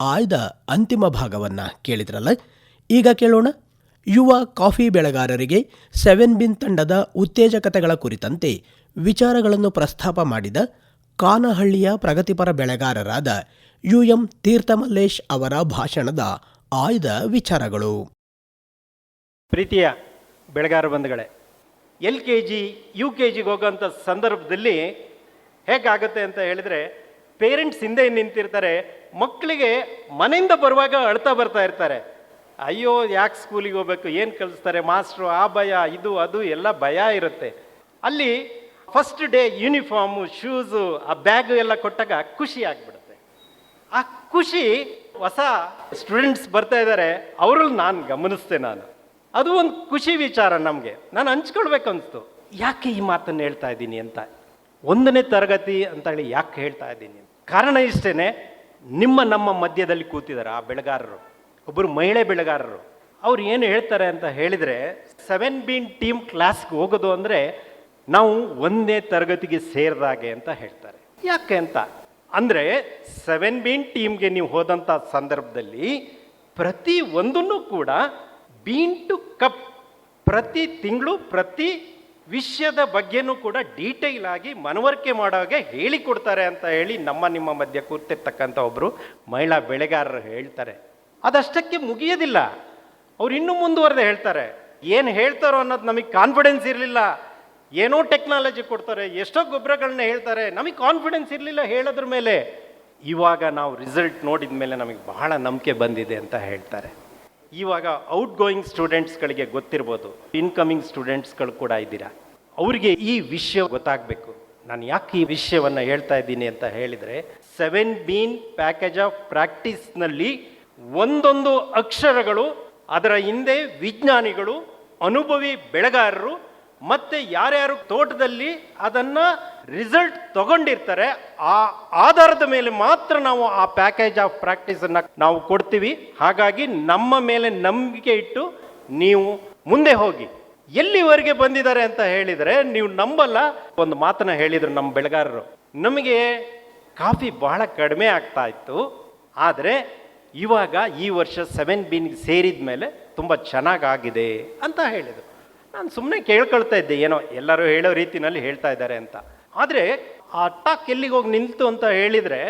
ಆಯ್ದ ಅಂತಿಮ ಭಾಗವನ್ನು ಕೇಳಿದ್ರಲ್ಲ. ಈಗ ಕೇಳೋಣ ಯುವ ಕಾಫಿ ಬೆಳೆಗಾರರಿಗೆ 7 ತಂಡದ ಉತ್ತೇಜಕತೆಗಳ ಕುರಿತಂತೆ ವಿಚಾರಗಳನ್ನು ಪ್ರಸ್ತಾಪ ಮಾಡಿದ ಕಾನಹಳ್ಳಿಯ ಪ್ರಗತಿಪರ ಬೆಳೆಗಾರರಾದ UM ತೀರ್ಥಮಲ್ಲೇಶ್ ಅವರ ಭಾಷಣದ ಆಯ್ದ ವಿಚಾರಗಳು. ಪ್ರೀತಿಯ ಬೆಳೆಗಾರ ಬಂಧುಗಳೇ, LKG UKGಗೆ ಹೋಗೋಂಥ ಸಂದರ್ಭದಲ್ಲಿ ಹೇಗಾಗುತ್ತೆ ಅಂತ ಹೇಳಿದರೆ, ಪೇರೆಂಟ್ಸ್ ಹಿಂದೆ ನಿಂತಿರ್ತಾರೆ, ಮಕ್ಕಳಿಗೆ ಮನೆಯಿಂದ ಬರುವಾಗ ಅಳ್ತಾ ಬರ್ತಾ ಇರ್ತಾರೆ. ಅಯ್ಯೋ ಯಾಕೆ ಸ್ಕೂಲಿಗೆ ಹೋಗ್ಬೇಕು, ಏನು ಕಲಿಸ್ತಾರೆ ಮಾಸ್ಟ್ರು, ಆ ಭಯ, ಇದು ಅದು ಎಲ್ಲ ಭಯ ಇರುತ್ತೆ. ಅಲ್ಲಿ ಫಸ್ಟ್ ಡೇ ಯೂನಿಫಾರ್ಮು, ಶೂಸು, ಆ ಬ್ಯಾಗು ಎಲ್ಲ ಕೊಟ್ಟಾಗ ಖುಷಿ ಆಗಿಬಿಡುತ್ತೆ. ಆ ಖುಷಿ ಹೊಸ ಸ್ಟೂಡೆಂಟ್ಸ್ ಬರ್ತಾ ಇದ್ದಾರೆ ಅವ್ರಲ್ಲಿ ನಾನು ಗಮನಿಸ್ತೆ. ಅದು ಒಂದು ಖುಷಿ ವಿಚಾರ ನಮಗೆ. ನಾನು ಹಂಚ್ಕೊಳ್ಬೇಕು ಅನಿಸ್ತು. ಯಾಕೆ ಈ ಮಾತನ್ನು ಹೇಳ್ತಾ ಇದ್ದೀನಿ ಅಂತ, 1ನೇ ತರಗತಿ ಅಂತೇಳಿ ಯಾಕೆ ಹೇಳ್ತಾ ಇದ್ದೀನಿ? ಕಾರಣ ಇಷ್ಟೇ, ನಮ್ಮ ಮಧ್ಯದಲ್ಲಿ ಕೂತಿದ್ದಾರೆ ಆ ಬೆಳೆಗಾರರು, ಒಬ್ಬರು ಮಹಿಳೆ ಬೆಳೆಗಾರರು. ಅವ್ರು ಏನು ಹೇಳ್ತಾರೆ ಅಂತ ಹೇಳಿದರೆ, 7B ಟೀಮ್ ಕ್ಲಾಸ್ಗೆ ಹೋಗೋದು ಅಂದರೆ ನಾವು 1ನೇ ತರಗತಿಗೆ ಸೇರಿದಾಗೆ ಅಂತ ಹೇಳ್ತಾರೆ. ಯಾಕೆ ಅಂತ ಅಂದರೆ, 7B ಟೀಮ್ಗೆ ನೀವು ಹೋದಂಥ ಸಂದರ್ಭದಲ್ಲಿ ಪ್ರತಿ ಒಂದನ್ನು ಕೂಡ ಬೀನ್ ಟು ಕಪ್ ಪ್ರತಿ ತಿಂಗಳು ಪ್ರತಿ ವಿಷಯದ ಬಗ್ಗೆನೂ ಕೂಡ ಡೀಟೇಲ್ ಆಗಿ ಮನವರಿಕೆ ಮಾಡೋಗೆ ಹೇಳಿಕೊಡ್ತಾರೆ ಅಂತ ಹೇಳಿ ನಿಮ್ಮ ಮಧ್ಯೆ ಕೂತಿರ್ತಕ್ಕಂಥ ಒಬ್ಬರು ಮಹಿಳಾ ಬೆಳೆಗಾರರು ಹೇಳ್ತಾರೆ. ಅದಷ್ಟಕ್ಕೆ ಮುಗಿಯೋದಿಲ್ಲ, ಅವ್ರು ಇನ್ನೂ ಮುಂದುವರೆದು ಹೇಳ್ತಾರೆ. ಏನು ಹೇಳ್ತಾರೋ ಅನ್ನೋದು ನಮಗೆ ಕಾನ್ಫಿಡೆನ್ಸ್ ಇರಲಿಲ್ಲ. ಏನೋ ಟೆಕ್ನಾಲಜಿ ಕೊಡ್ತಾರೆ, ಎಷ್ಟೋ ಗೊಬ್ಬರಗಳನ್ನ ಹೇಳ್ತಾರೆ, ನಮಗೆ ಕಾನ್ಫಿಡೆನ್ಸ್ ಇರಲಿಲ್ಲ ಹೇಳೋದ್ರ ಮೇಲೆ. ಇವಾಗ ನಾವು ರಿಸಲ್ಟ್ ನೋಡಿದ ಮೇಲೆ ನಮಗೆ ಬಹಳ ನಂಬಿಕೆ ಬಂದಿದೆ ಅಂತ ಹೇಳ್ತಾರೆ. ಇವಾಗ ಔಟ್ ಗೋಯಿಂಗ್ ಸ್ಟೂಡೆಂಟ್ಸ್ಗಳಿಗೆ ಗೊತ್ತಿರ್ಬೋದು, ಇನ್ಕಮಿಂಗ್ ಸ್ಟೂಡೆಂಟ್ಸ್ಗಳು ಕೂಡ ಇದ್ದೀರಾ, ಅವರಿಗೆ ಈ ವಿಷಯ ಗೊತ್ತಾಗಬೇಕು. ನಾನು ಯಾಕೆ ಈ ವಿಷಯವನ್ನು ಹೇಳ್ತಾ ಇದ್ದೀನಿ ಅಂತ ಹೇಳಿದರೆ, 7B ಪ್ಯಾಕೇಜ್ ಆಫ್ ಪ್ರಾಕ್ಟೀಸ್ನಲ್ಲಿ ಒಂದೊಂದು ಅಕ್ಷರಗಳು, ಅದರ ಹಿಂದೆ ವಿಜ್ಞಾನಿಗಳು, ಅನುಭವಿ ಬೆಳೆಗಾರರು ಮತ್ತು ಯಾರ್ಯಾರು ತೋಟದಲ್ಲಿ ಅದನ್ನು ರಿಸಲ್ಟ್ ತಗೊಂಡಿರ್ತಾರೆ, ಆ ಆಧಾರದ ಮೇಲೆ ಮಾತ್ರ ನಾವು ಆ ಪ್ಯಾಕೇಜ್ ಆಫ್ ಪ್ರಾಕ್ಟೀಸನ್ನು ನಾವು ಕೊಡ್ತೀವಿ. ಹಾಗಾಗಿ ನಮ್ಮ ಮೇಲೆ ನಂಬಿಕೆ ಇಟ್ಟು ನೀವು ಮುಂದೆ ಹೋಗಿ. ಎಲ್ಲಿವರೆಗೆ ಬಂದಿದ್ದಾರೆ ಅಂತ ಹೇಳಿದರೆ ನೀವು ನಂಬಲ್ಲ. ಒಂದು ಮಾತನ್ನ ಹೇಳಿದರು ನಮ್ಮ ಬೆಳೆಗಾರರು, ನಮಗೆ ಕಾಫಿ ಬಹಳ ಕಡಿಮೆ ಆಗ್ತಾ ಇತ್ತು, ಆದರೆ ಇವಾಗ ಈ ವರ್ಷ 7B ಸೇರಿದ ಮೇಲೆ ತುಂಬ ಚೆನ್ನಾಗಾಗಿದೆ ಅಂತ ಹೇಳಿದರು. ನಾನು ಸುಮ್ಮನೆ ಕೇಳ್ಕೊಳ್ತಾ ಇದ್ದೆ, ಏನೋ ಎಲ್ಲರೂ ಹೇಳೋ ರೀತಿಯಲ್ಲಿ ಹೇಳ್ತಾ ಇದ್ದಾರೆ ಅಂತ. ಆದರೆ ಆ ಟಾಕ್ ಎಲ್ಲಿಗೆ ಹೋಗಿ ನಿಲ್ತು ಅಂತ ಹೇಳಿದರೆ,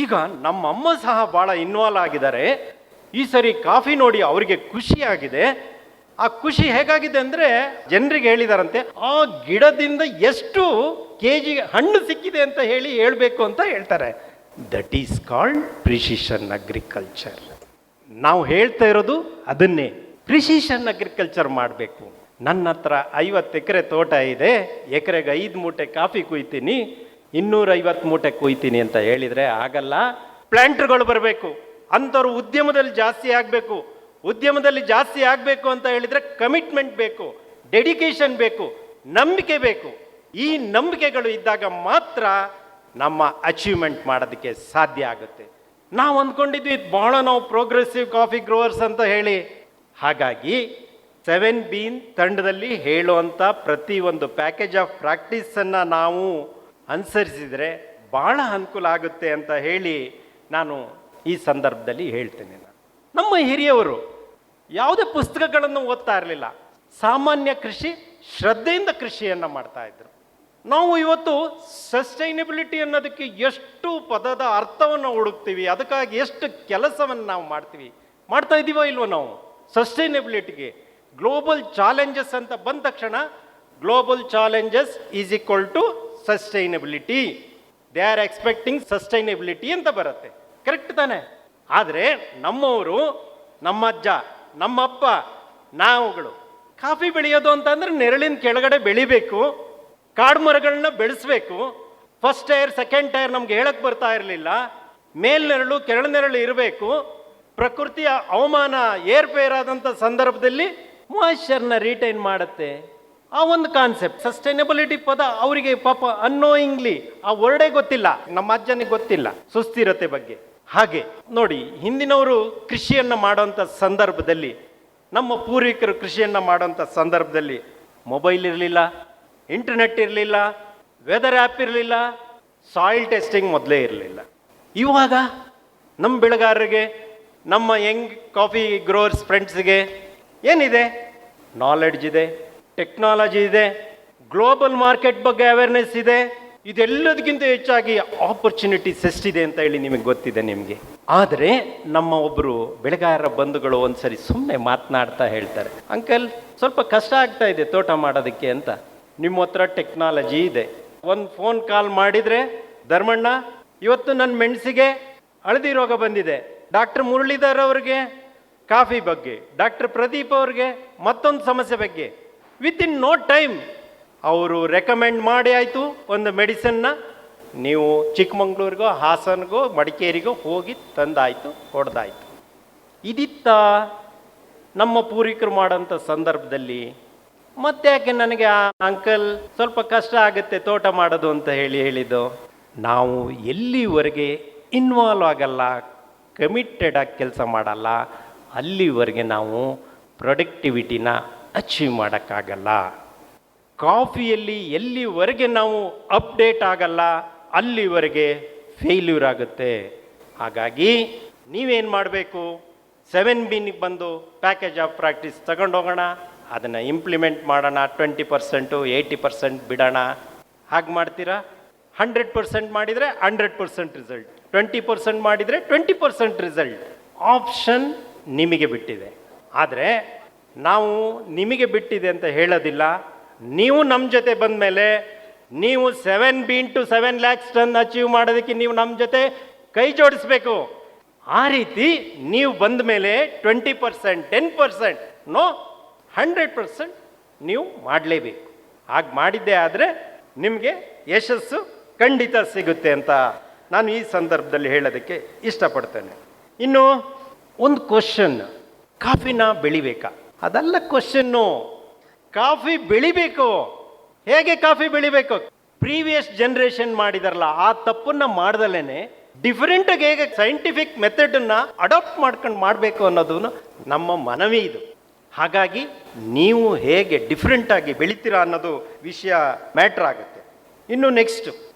ಈಗ ನಮ್ಮಮ್ಮ ಸಹ ಭಾಳ ಇನ್ವಾಲ್ವ್ ಆಗಿದ್ದಾರೆ. ಈ ಸರಿ ಕಾಫಿ ನೋಡಿ ಅವರಿಗೆ ಖುಷಿಯಾಗಿದೆ. ಆ ಖುಷಿ ಹೇಗಾಗಿದೆ ಅಂದರೆ, ಜನರಿಗೆ ಹೇಳಿದಾರಂತೆ ಆ ಗಿಡದಿಂದ ಎಷ್ಟು KG ಹಣ್ಣು ಸಿಕ್ಕಿದೆ ಅಂತ ಹೇಳಬೇಕು ಅಂತ ಹೇಳ್ತಾರೆ. That is called precision agriculture. ನಾವು ಹೇಳ್ತಾ ಇರೋದು ಅದನ್ನೇ, ಪ್ರಿಸಿಷನ್ ಅಗ್ರಿಕಲ್ಚರ್ ಮಾಡಬೇಕು. ನನ್ನ ಹತ್ರ 50 ಎಕರೆ ತೋಟ ಇದೆ, ಎಕರೆಗೆ 5 ಮೂಟೆ ಕಾಫಿ ಕುಯ್ತೀನಿ, 250 ಮೂಟೆ ಕುಯ್ತೀನಿ ಅಂತ ಹೇಳಿದರೆ ಆಗಲ್ಲ. ಪ್ಲಾಂಟರ್ಗಳು ಬರಬೇಕು, ಅಂಥವ್ರು ಉದ್ಯಮದಲ್ಲಿ ಜಾಸ್ತಿ ಆಗಬೇಕು. ಉದ್ಯಮದಲ್ಲಿ ಜಾಸ್ತಿ ಆಗಬೇಕು ಅಂತ ಹೇಳಿದರೆ ಕಮಿಟ್ಮೆಂಟ್ ಬೇಕು, ಡೆಡಿಕೇಶನ್ ಬೇಕು, ನಂಬಿಕೆ ಬೇಕು. ಈ ನಂಬಿಕೆಗಳು ಇದ್ದಾಗ ಮಾತ್ರ ನಮ್ಮ ಅಚೀವ್ಮೆಂಟ್ ಮಾಡೋದಕ್ಕೆ ಸಾಧ್ಯ ಆಗುತ್ತೆ. ನಾವು ಅಂದ್ಕೊಂಡಿದ್ವಿ ಬಹಳ ನಾವು ಪ್ರೋಗ್ರೆಸಿವ್ ಕಾಫಿ ಗ್ರೋವರ್ಸ್ ಅಂತ ಹೇಳಿ. ಹಾಗಾಗಿ 7B ತಂಡದಲ್ಲಿ ಹೇಳುವಂಥ ಪ್ರತಿಯೊಂದು ಪ್ಯಾಕೇಜ್ ಆಫ್ ಪ್ರಾಕ್ಟೀಸನ್ನು ನಾವು ಅನುಸರಿಸಿದರೆ ಭಾಳ ಅನುಕೂಲ ಆಗುತ್ತೆ ಅಂತ ಹೇಳಿ ನಾನು ಈ ಸಂದರ್ಭದಲ್ಲಿ ಹೇಳ್ತೇನೆ. ನಮ್ಮ ಹಿರಿಯವರು ಯಾವುದೇ ಪುಸ್ತಕಗಳನ್ನು ಓದ್ತಾ ಇರಲಿಲ್ಲ, ಸಾಮಾನ್ಯ ಕೃಷಿ, ಶ್ರದ್ಧೆಯಿಂದ ಕೃಷಿಯನ್ನು ಮಾಡ್ತಾ ಇದ್ರು. ನಾವು ಇವತ್ತು ಸಸ್ಟೈನಬಿಲಿಟಿ ಅನ್ನೋದಕ್ಕೆ ಎಷ್ಟು ಪದದ ಅರ್ಥವನ್ನು ಹುಡುಕ್ತೀವಿ, ಅದಕ್ಕಾಗಿ ಎಷ್ಟು ಕೆಲಸವನ್ನು ನಾವು ಮಾಡ್ತಾ ಇದ್ದೀವೋ ಇಲ್ವೋ ನಾವು ಸಸ್ಟೈನಬಿಲಿಟಿಗೆ. ಗ್ಲೋಬಲ್ ಚಾಲೆಂಜಸ್ ಅಂತ ಬಂದ ತಕ್ಷಣ global challenges is equal to sustainability. They are expecting sustainability ಅಂತ ಬರುತ್ತೆ. ಕರೆಕ್ಟ್ ತಾನೆ? ಆದರೆ ನಮ್ಮವರು, ನಮ್ಮ ಅಜ್ಜ, ನಮ್ಮಪ್ಪ, ನಾವುಗಳು ಕಾಫಿ ಬೆಳೆಯೋದು ಅಂತಂದ್ರೆ ನೆರಳಿನ ಕೆಳಗಡೆ ಬೆಳಿಬೇಕು, ಕಾಡು ಮರಗಳನ್ನ ಬೆಳೆಸ್ಬೇಕು. ಫಸ್ಟ್ ಟೈರ್ ಸೆಕೆಂಡ್ ಟೈರ್ ನಮ್ಗೆ ಹೇಳಕ್ ಬರ್ತಾ ಇರಲಿಲ್ಲ. ಮೇಲ್ನೆರಳು ಕೆಳನೆರಳು ಇರಬೇಕು. ಪ್ರಕೃತಿಯ ಹವಾಮಾನ ಏರ್ಪೇರಾದಂಥ ಸಂದರ್ಭದಲ್ಲಿ ಮಾಯಿಶ್ಚರ್ನ ರಿಟೈನ್ ಮಾಡುತ್ತೆ. ಆ ಒಂದು ಕಾನ್ಸೆಪ್ಟ್ ಸಸ್ಟೈನಬಿಲಿಟಿ ಪದ ಅವರಿಗೆ ಪಾಪ ಅನ್ನೋಯಿಂಗ್ಲಿ ಆ ವರ್ಡೇ ಗೊತ್ತಿಲ್ಲ, ನಮ್ಮ ಅಜ್ಜನಿಗೆ ಗೊತ್ತಿಲ್ಲ ಸುಸ್ಥಿರತೆ ಬಗ್ಗೆ. ಹಾಗೆ ನೋಡಿ, ಹಿಂದಿನವರು ಕೃಷಿಯನ್ನ ಮಾಡುವಂಥ ಸಂದರ್ಭದಲ್ಲಿ, ನಮ್ಮ ಪೂರ್ವಿಕರು ಕೃಷಿಯನ್ನ ಮಾಡುವಂಥ ಸಂದರ್ಭದಲ್ಲಿ ಮೊಬೈಲ್ ಇರಲಿಲ್ಲ, ಇಂಟರ್ನೆಟ್ ಇರಲಿಲ್ಲ, ವೆದರ್ ಆ್ಯಪ್ ಇರಲಿಲ್ಲ, ಸಾಯಿಲ್ ಟೆಸ್ಟಿಂಗ್ ಮೊದಲೇ ಇರಲಿಲ್ಲ. ಇವಾಗ ನಮ್ಮ ಬೆಳೆಗಾರರಿಗೆ, ನಮ್ಮ ಯಂಗ್ ಕಾಫಿ ಗ್ರೋವರ್ಸ್ ಫ್ರೆಂಡ್ಸ್ಗೆ ಏನಿದೆ? ನಾಲೆಡ್ಜ್ ಇದೆ, ಟೆಕ್ನಾಲಜಿ ಇದೆ, ಗ್ಲೋಬಲ್ ಮಾರ್ಕೆಟ್ ಬಗ್ಗೆ ಅವೇರ್ನೆಸ್ ಇದೆ. ಇದೆಲ್ಲದಕ್ಕಿಂತ ಹೆಚ್ಚಾಗಿ ಆಪರ್ಚುನಿಟೀಸ್ ಎಷ್ಟಿದೆ ಅಂತ ಹೇಳಿ ನಿಮಗೆ ಗೊತ್ತಿದೆ ನಿಮಗೆ. ಆದರೆ ನಮ್ಮ ಒಬ್ಬರು ಬೆಳೆಗಾರರ ಬಂಧುಗಳು ಒಂದ್ಸರಿ ಸುಮ್ಮನೆ ಮಾತನಾಡ್ತಾ ಹೇಳ್ತಾರೆ, ಅಂಕಲ್ ಸ್ವಲ್ಪ ಕಷ್ಟ ಆಗ್ತಾ ಇದೆ ತೋಟ ಮಾಡೋದಕ್ಕೆ ಅಂತ. ನಿಮ್ಮ ಹತ್ರ ಟೆಕ್ನಾಲಜಿ ಇದೆ, ಒಂದು ಫೋನ್ ಕಾಲ್ ಮಾಡಿದರೆ, ಧರ್ಮಣ್ಣ ಇವತ್ತು ನನ್ನ ಮೆಣಸಿಗೆ ಹಳದಿ ರೋಗ ಬಂದಿದೆ, ಡಾಕ್ಟರ್ ಮುರಳೀಧರ್ ಅವ್ರಿಗೆ ಕಾಫಿ ಬಗ್ಗೆ, ಡಾಕ್ಟರ್ ಪ್ರದೀಪ್ ಅವ್ರಿಗೆ ಮತ್ತೊಂದು ಸಮಸ್ಯೆ ಬಗ್ಗೆ, ವಿತಿನ್ ನೋ ಟೈಮ್ ಅವರು ರೆಕಮೆಂಡ್ ಮಾಡಿ ಆಯಿತು ಒಂದು ಮೆಡಿಸನ್ನ, ನೀವು ಚಿಕ್ಕಮಂಗ್ಳೂರಿಗೋ ಹಾಸನ್ಗೋ ಮಡಿಕೇರಿಗೋ ಹೋಗಿ ತಂದಾಯಿತು, ಹೊಡೆದಾಯಿತು. ಇದಿತ್ತ ನಮ್ಮ ಪೂರ್ವಿಕರು ಮಾಡೋಂಥ ಸಂದರ್ಭದಲ್ಲಿ ಮತ್ತೆ ಯಾಕೆ ನನಗೆ ಅಂಕಲ್ ಸ್ವಲ್ಪ ಕಷ್ಟ ಆಗುತ್ತೆ ತೋಟ ಮಾಡೋದು ಅಂತ ಹೇಳಿದ್ದು? ನಾವು ಎಲ್ಲಿವರೆಗೆ ಇನ್ವಾಲ್ವ್ ಆಗಲ್ಲ, ಕಮಿಟೆಡ್ ಆಗಿ ಕೆಲಸ ಮಾಡಲ್ಲ, ಅಲ್ಲಿವರೆಗೆ ನಾವು ಪ್ರೊಡಕ್ಟಿವಿಟಿನ ಅಚೀವ್ ಮಾಡೋಕ್ಕಾಗಲ್ಲ. ಕಾಫಿಯಲ್ಲಿ ಎಲ್ಲಿವರೆಗೆ ನಾವು ಅಪ್ಡೇಟ್ ಆಗಲ್ಲ, ಅಲ್ಲಿವರೆಗೆ ಫೇಲ್ಯೂರ್ ಆಗುತ್ತೆ. ಹಾಗಾಗಿ ನೀವೇನು ಮಾಡಬೇಕು? 7B ಬಂದು ಪ್ಯಾಕೇಜ್ ಆಫ್ ಪ್ರಾಕ್ಟೀಸ್ ತಗೊಂಡೋಗೋಣ, ಅದನ್ನು ಇಂಪ್ಲಿಮೆಂಟ್ ಮಾಡೋಣ. 20%, 80% ಬಿಡೋಣ. ಹಾಗೆ ಮಾಡ್ತೀರಾ? 100% ಮಾಡಿದರೆ 100% ರಿಸಲ್ಟ್, 20% ಮಾಡಿದರೆ 20% ರಿಸಲ್ಟ್. ಆಪ್ಷನ್ ನಿಮಗೆ ಬಿಟ್ಟಿದೆ. ಆದರೆ ನಾವು ನಿಮಗೆ ಬಿಟ್ಟಿದೆ ಅಂತ ಹೇಳೋದಿಲ್ಲ. ನೀವು ನಮ್ಮ ಜೊತೆ ಬಂದ ಮೇಲೆ ನೀವು 7B into 7 lakhs ton achieve ಮಾಡೋದಕ್ಕೆ ನೀವು ನಮ್ಮ ಜೊತೆ ಕೈ ಜೋಡಿಸ್ಬೇಕು. ಆ ರೀತಿ ನೀವು ಬಂದ ಮೇಲೆ 20%, 10%, ನೋ 100% ನೀವು ಮಾಡಲೇಬೇಕು. ಹಾಗೆ ಮಾಡಿದ್ದೇ ಆದರೆ ನಿಮಗೆ ಯಶಸ್ಸು ಖಂಡಿತ ಸಿಗುತ್ತೆ ಅಂತ ನಾನು ಈ ಸಂದರ್ಭದಲ್ಲಿ ಹೇಳೋದಕ್ಕೆ ಇಷ್ಟಪಡ್ತೇನೆ. ಇನ್ನು ಒಂದು ಕ್ವಶನ್, ಕಾಫಿನ ಬೆಳಿಬೇಕಾ? ಅದಲ್ಲ ಕ್ವಶನ್ನು. ಕಾಫಿ ಬೆಳಿಬೇಕು. ಹೇಗೆ ಕಾಫಿ ಬೆಳಿಬೇಕು? ಪ್ರೀವಿಯಸ್ ಜನರೇಷನ್ ಮಾಡಿದಾರಲ್ಲ ಆ ತಪ್ಪನ್ನು ಮಾಡ್ದಲೇನೆ ಡಿಫರೆಂಟಾಗಿ ಹೇಗೆ ಸೈಂಟಿಫಿಕ್ ಮೆಥಡನ್ನು ಅಡಾಪ್ಟ್ ಮಾಡ್ಕೊಂಡು ಮಾಡಬೇಕು ಅನ್ನೋದು ನಮ್ಮ ಮನವಿ ಇದು. ಹಾಗಾಗಿ ನೀವು ಹೇಗೆ ಡಿಫ್ರೆಂಟಾಗಿ ಬೆಳಿತೀರಾ ಅನ್ನೋದು ವಿಷಯ ಮ್ಯಾಟ್ರ್ ಆಗುತ್ತೆ. ಇನ್ನು ನೆಕ್ಸ್ಟ್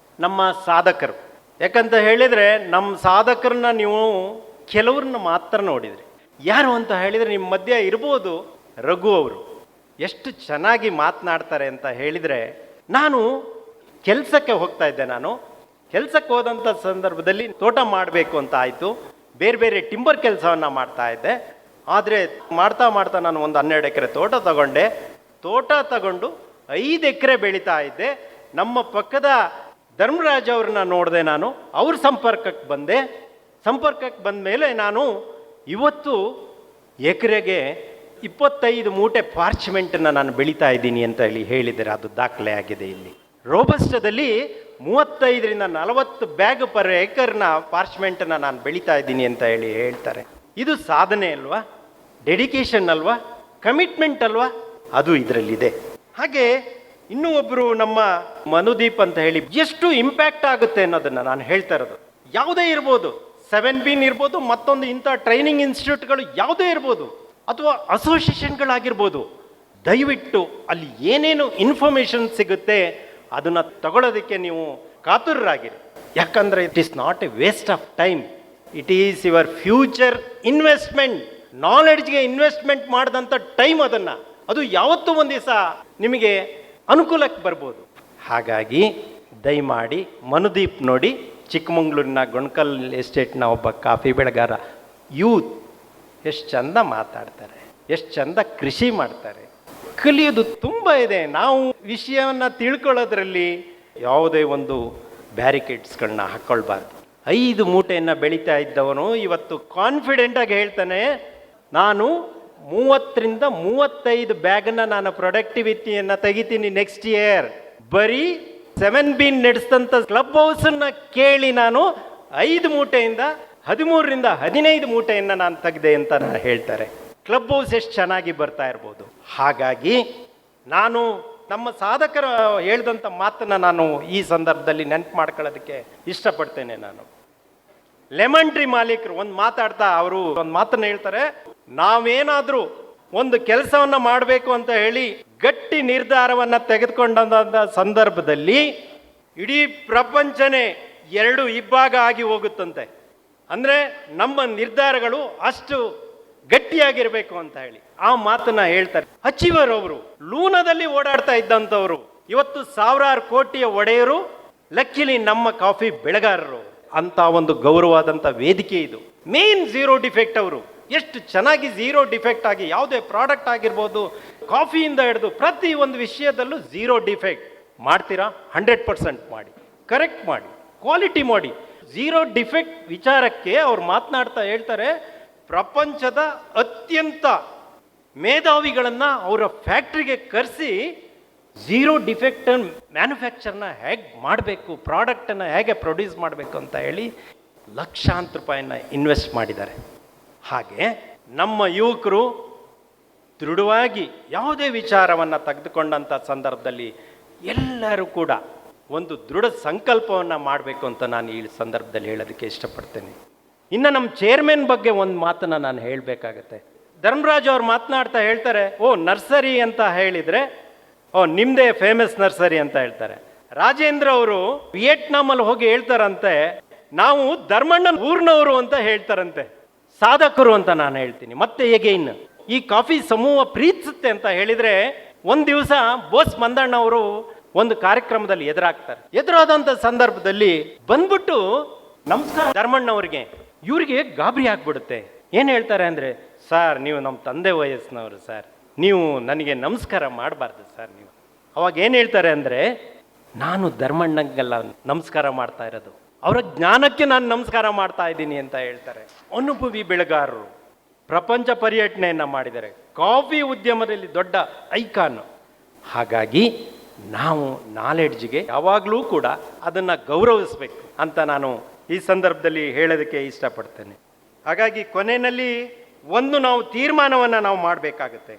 ನಮ್ಮ ಸಾಧಕರು. ಯಾಕಂತ ಹೇಳಿದರೆ ನಮ್ಮ ಸಾಧಕರನ್ನ ನೀವು ಕೆಲವ್ರನ್ನ ಮಾತ್ರ ನೋಡಿದ್ರಿ. ಯಾರು ಅಂತ ಹೇಳಿದರೆ ನಿಮ್ಮ ಮಧ್ಯೆ ಇರ್ಬೋದು ರಘು ಅವರು. ಎಷ್ಟು ಚೆನ್ನಾಗಿ ಮಾತನಾಡ್ತಾರೆ ಅಂತ ಹೇಳಿದರೆ, ನಾನು ಕೆಲಸಕ್ಕೆ ಹೋಗ್ತಾ ಇದ್ದೆ. ನಾನು ಕೆಲಸಕ್ಕೆ ಹೋದಂಥ ಸಂದರ್ಭದಲ್ಲಿ ತೋಟ ಮಾಡಬೇಕು ಅಂತ ಆಯಿತು. ಬೇರೆ ಬೇರೆ ಟಿಂಬರ್ ಕೆಲಸವನ್ನು ಮಾಡ್ತಾ ಇದ್ದೆ. ಆದರೆ ಮಾಡ್ತಾ ಮಾಡ್ತಾ ನಾನು ಒಂದು 12 ಎಕರೆ ತೋಟ ತಗೊಂಡೆ. ತೋಟ ತಗೊಂಡು 5 ಎಕರೆ ಬೆಳೀತಾ ಇದ್ದೆ. ನಮ್ಮ ಪಕ್ಕದ ಧರ್ಮರಾಜ್ ಅವ್ರನ್ನ ನೋಡಿದೆ. ನಾನು ಅವ್ರ ಸಂಪರ್ಕಕ್ಕೆ ಬಂದೆ. ಸಂಪರ್ಕಕ್ಕೆ ಬಂದ ಮೇಲೆ ನಾನು ಇವತ್ತು ಎಕರೆಗೆ 25 ಮೂಟೆ ಪಾರ್ಚ್ಮೆಂಟನ್ನು ನಾನು ಬೆಳೀತಾ ಇದ್ದೀನಿ ಅಂತ ಹೇಳಿದರೆ ಅದು ದಾಖಲೆ ಆಗಿದೆ. ಇಲ್ಲಿ ರೋಬಸ್ಟದಲ್ಲಿ 35ರಿಂದ 40 ಬ್ಯಾಗ್ ಪರ್ ಏಕರ್ನ ಪಾರ್ಚ್ಮೆಂಟನ್ನು ನಾನು ಬೆಳೀತಾ ಇದ್ದೀನಿ ಅಂತ ಹೇಳ್ತಾರೆ. ಇದು ಸಾಧನೆ ಅಲ್ವಾ? ಡೆಡಿಕೇಶನ್ ಅಲ್ವಾ? ಕಮಿಟ್ಮೆಂಟ್ ಅಲ್ವಾ? ಅದು ಇದರಲ್ಲಿದೆ. ಹಾಗೆ ಇನ್ನೂ ಒಬ್ಬರು ನಮ್ಮ ಮನುದೀಪ್ ಅಂತ ಹೇಳಿ, ಎಷ್ಟು ಇಂಪ್ಯಾಕ್ಟ್ ಆಗುತ್ತೆ ಅನ್ನೋದನ್ನು ನಾನು ಹೇಳ್ತಾ ಇರೋದು. ಯಾವುದೇ ಇರ್ಬೋದು, 7B ಇರ್ಬೋದು, ಮತ್ತೊಂದು ಇಂಥ ಟ್ರೈನಿಂಗ್ ಇನ್ಸ್ಟಿಟ್ಯೂಟ್ಗಳು ಯಾವುದೇ ಇರ್ಬೋದು, ಅಥವಾ ಅಸೋಸಿಯೇಷನ್ಗಳಾಗಿರ್ಬೋದು. ದಯವಿಟ್ಟು ಅಲ್ಲಿ ಏನೇನು ಇನ್ಫಾರ್ಮೇಷನ್ ಸಿಗುತ್ತೆ ಅದನ್ನು ತಗೊಳ್ಳೋದಕ್ಕೆ ನೀವು ಕಾತುರರಾಗಿರಿ. ಯಾಕಂದರೆ it is not a waste of time, it is your future investment. ನಾಲೆಡ್ಜ್ಗೆ ಇನ್ವೆಸ್ಟ್ಮೆಂಟ್ ಮಾಡಿದಂಥ ಟೈಮ್ ಅದು ಯಾವತ್ತೂ ಒಂದು ದಿವಸ ನಿಮಗೆ ಅನುಕೂಲಕ್ಕೆ ಬರ್ಬೋದು. ಹಾಗಾಗಿ ದಯಮಾಡಿ ಮನುದೀಪ್ ನೋಡಿ, ಚಿಕ್ಕಮಂಗ್ಳೂರಿನ ಗೊಣಕಲ್ ಎಸ್ಟೇಟ್ನ ಒಬ್ಬ ಕಾಫಿ ಬೆಳೆಗಾರ ಯೂತ್, ಎಷ್ಟು ಚಂದ ಮಾತಾಡ್ತಾರೆ, ಎಷ್ಟು ಚಂದ ಕೃಷಿ ಮಾಡ್ತಾರೆ. ಕಲಿಯೋದು ತುಂಬ ಇದೆ. ನಾವು ವಿಷಯವನ್ನು ತಿಳ್ಕೊಳ್ಳೋದ್ರಲ್ಲಿ ಯಾವುದೇ ಒಂದು ಬ್ಯಾರಿಕೇಡ್ಸ್ಗಳನ್ನ ಹಾಕ್ಕೊಳ್ಬಾರ್ದು. 5 ಮೂಟೆಯನ್ನು ಬೆಳೀತಾ ಇದ್ದವನು ಇವತ್ತು ಕಾನ್ಫಿಡೆಂಟಾಗಿ ಹೇಳ್ತಾನೆ, ನಾನು 30ರಿಂದ 35 ಬ್ಯಾಗನ್ನು ನಾನು ಪ್ರೊಡಕ್ಟಿವಿಟಿಯನ್ನು ತೆಗಿತೀನಿ ನೆಕ್ಸ್ಟ್ ಇಯರ್. ಬರೀ 7B ನಡೆಸಿದಂಥ ಕ್ಲಬ್ ಹೌಸನ್ನು ಕೇಳಿ ನಾನು 5 ಮೂಟೆಯಿಂದ 13ರಿಂದ 15 ಮೂಟೆಯನ್ನು ನಾನು ತೆಗೆದೆ ಅಂತ ನಾನು ಹೇಳ್ತಾರೆ. ಕ್ಲಬ್ ಹೌಸ್ ಎಷ್ಟು ಚೆನ್ನಾಗಿ ಬರ್ತಾ ಇರ್ಬೋದು. ಹಾಗಾಗಿ ನಾನು ನಮ್ಮ ಸಾಧಕರ ಹೇಳಿದಂಥ ಮಾತನ್ನು ನಾನು ಈ ಸಂದರ್ಭದಲ್ಲಿ ನೆನಪು ಮಾಡ್ಕೊಳ್ಳೋದಕ್ಕೆ ಇಷ್ಟಪಡ್ತೇನೆ. ನಾನು ಲೆಮನ್ ಟ್ರೀ ಮಾಲೀಕರು ಒಂದು ಮಾತಾಡ್ತಾ ಅವರು ಒಂದು ಮಾತನ್ನು ಹೇಳ್ತಾರೆ, ನಾವೇನಾದರೂ ಒಂದು ಕೆಲಸವನ್ನು ಮಾಡಬೇಕು ಅಂತ ಹೇಳಿ ಗಟ್ಟಿ ನಿರ್ಧಾರವನ್ನು ತೆಗೆದುಕೊಂಡಂಥ ಸಂದರ್ಭದಲ್ಲಿ ಇಡೀ ಪ್ರಪಂಚನೇ 2 ಇಬ್ಬಾಗ ಆಗಿ ಹೋಗುತ್ತಂತೆ. ಅಂದರೆ ನಮ್ಮ ನಿರ್ಧಾರಗಳು ಅಷ್ಟು ಗಟ್ಟಿಯಾಗಿರಬೇಕು ಅಂತ ಹೇಳಿ ಆ ಮಾತನ್ನ ಹೇಳ್ತಾರೆ. ಅಚೀವರ್ ಅವರು ಲೂನಾದಲ್ಲಿ ಓಡಾಡ್ತಾ ಇದ್ದಂಥವ್ರು ಇವತ್ತು 1000 ಕೋಟಿಯ ಒಡೆಯರು. ಲಕ್ಕಿಲಿ ನಮ್ಮ ಕಾಫಿ ಬೆಳೆಗಾರರು ಅಂತ ಒಂದು ಗೌರವಾದಂಥ ವೇದಿಕೆ ಇದು. ಮೇನ್ ಝೀರೋ ಡಿಫೆಕ್ಟ್ ಅವರು ಎಷ್ಟು ಚೆನ್ನಾಗಿ ಝೀರೋ ಡಿಫೆಕ್ಟ್ ಆಗಿ ಯಾವುದೇ ಪ್ರಾಡಕ್ಟ್ ಆಗಿರ್ಬೋದು, ಕಾಫಿಯಿಂದ ಹಿಡಿದು ಪ್ರತಿ ಒಂದು ವಿಷಯದಲ್ಲೂ ಝೀರೋ ಡಿಫೆಕ್ಟ್ ಮಾಡ್ತೀರಾ. 100% ಮಾಡಿ, ಕರೆಕ್ಟ್ ಮಾಡಿ, ಕ್ವಾಲಿಟಿ ಮಾಡಿ. ಝೀರೋ ಡಿಫೆಕ್ಟ್ ವಿಚಾರಕ್ಕೆ ಅವ್ರು ಮಾತನಾಡ್ತಾ ಹೇಳ್ತಾರೆ, ಪ್ರಪಂಚದ ಅತ್ಯಂತ ಮೇಧಾವಿಗಳನ್ನು ಅವರ ಫ್ಯಾಕ್ಟ್ರಿಗೆ ಕರೆಸಿ ಝೀರೋ ಡಿಫೆಕ್ಟ್ ಮ್ಯಾನುಫ್ಯಾಕ್ಚರ್ನ ಹೇಗೆ ಮಾಡಬೇಕು, ಪ್ರಾಡಕ್ಟನ್ನು ಹೇಗೆ ಪ್ರೊಡ್ಯೂಸ್ ಮಾಡಬೇಕು ಅಂತ ಹೇಳಿ ಲಕ್ಷಾಂತರ ರೂಪಾಯಿನ ಇನ್ವೆಸ್ಟ್ ಮಾಡಿದ್ದಾರೆ. ಹಾಗೆ ನಮ್ಮ ಯುವಕರು ದೃಢವಾಗಿ ಯಾವುದೇ ವಿಚಾರವನ್ನು ತೆಗೆದುಕೊಂಡಂಥ ಸಂದರ್ಭದಲ್ಲಿ ಎಲ್ಲರೂ ಕೂಡ ಒಂದು ದೃಢ ಸಂಕಲ್ಪವನ್ನು ಮಾಡಬೇಕು ಅಂತ ನಾನು ಈ ಸಂದರ್ಭದಲ್ಲಿ ಹೇಳೋದಕ್ಕೆ ಇಷ್ಟಪಡ್ತೇನೆ. ಇನ್ನು ನಮ್ಮ ಚೇರ್ಮನ್ ಬಗ್ಗೆ ಒಂದು ಮಾತನ್ನು ನಾನು ಹೇಳಬೇಕಾಗತ್ತೆ. ಧರ್ಮರಾಜ್ ಅವ್ರು ಮಾತನಾಡ್ತಾ ಹೇಳ್ತಾರೆ, ನರ್ಸರಿ ಅಂತ ಹೇಳಿದರೆ ನಿಮ್ಮದೇ ಫೇಮಸ್ ನರ್ಸರಿ ಅಂತ ಹೇಳ್ತಾರೆ. ರಾಜೇಂದ್ರ ಅವರು ವಿಯೆಟ್ನಾಮಲ್ಲಿ ಹೋಗಿ ಹೇಳ್ತಾರಂತೆ, ನಾವು ಧರ್ಮಣ್ಣನ ಊರಿನವರು ಅಂತ ಹೇಳ್ತಾರಂತೆ. ಸಾಧಕರು ಅಂತ ನಾನು ಹೇಳ್ತೀನಿ. ಮತ್ತೆ ಹೇಗೇನು ಈ ಕಾಫಿ ಸಮೂಹ ಪ್ರೀತಿಸುತ್ತೆ ಅಂತ ಹೇಳಿದರೆ, ಒಂದು ದಿವಸ ಬೋಸ್ ಮಂದಣ್ಣ ಅವರು ಒಂದು ಕಾರ್ಯಕ್ರಮದಲ್ಲಿ ಎದುರಾಗ್ತಾರೆ. ಎದುರಾದಂಥ ಸಂದರ್ಭದಲ್ಲಿ ಬಂದ್ಬಿಟ್ಟು ನಮಸ್ಕಾರ ಧರ್ಮಣ್ಣವ್ರಿಗೆ, ಇವ್ರಿಗೆ ಗಾಬರಿ ಆಗ್ಬಿಡುತ್ತೆ. ಏನು ಹೇಳ್ತಾರೆ ಅಂದರೆ, ಸರ್ ನೀವು ನಮ್ಮ ತಂದೆ ವಯಸ್ಸಿನವರು ಸರ್, ನೀವು ನನಗೆ ನಮಸ್ಕಾರ ಮಾಡಬಾರ್ದು ಸರ್ ನೀವು. ಅವಾಗ ಏನು ಹೇಳ್ತಾರೆ ಅಂದರೆ, ನಾನು ಧರ್ಮಣ್ಣಂಗೆಲ್ಲ ನಮಸ್ಕಾರ ಮಾಡ್ತಾ ಇರೋದು, ಅವರ ಜ್ಞಾನಕ್ಕೆ ನಾನು ನಮಸ್ಕಾರ ಮಾಡ್ತಾ ಇದ್ದೀನಿ ಅಂತ ಹೇಳ್ತಾರೆ. ಅನುಭವಿ ಬೆಳೆಗಾರರು ಪ್ರಪಂಚ ಪರ್ಯಟನೆಯನ್ನು ಮಾಡಿದ್ದಾರೆ, ಕಾಫಿ ಉದ್ಯಮದಲ್ಲಿ ದೊಡ್ಡ ಐಕಾನ್. ಹಾಗಾಗಿ ನಾವು ನಾಲೆಡ್ಜ್ಗೆ ಯಾವಾಗಲೂ ಕೂಡ ಅದನ್ನು ಗೌರವಿಸಬೇಕು ಅಂತ ನಾನು ಈ ಸಂದರ್ಭದಲ್ಲಿ ಹೇಳೋದಕ್ಕೆ ಇಷ್ಟಪಡ್ತೇನೆ. ಹಾಗಾಗಿ ಕೊನೆಯಲ್ಲಿ ನಾವು ತೀರ್ಮಾನವನ್ನು ನಾವು ಮಾಡಬೇಕಾಗತ್ತೆ.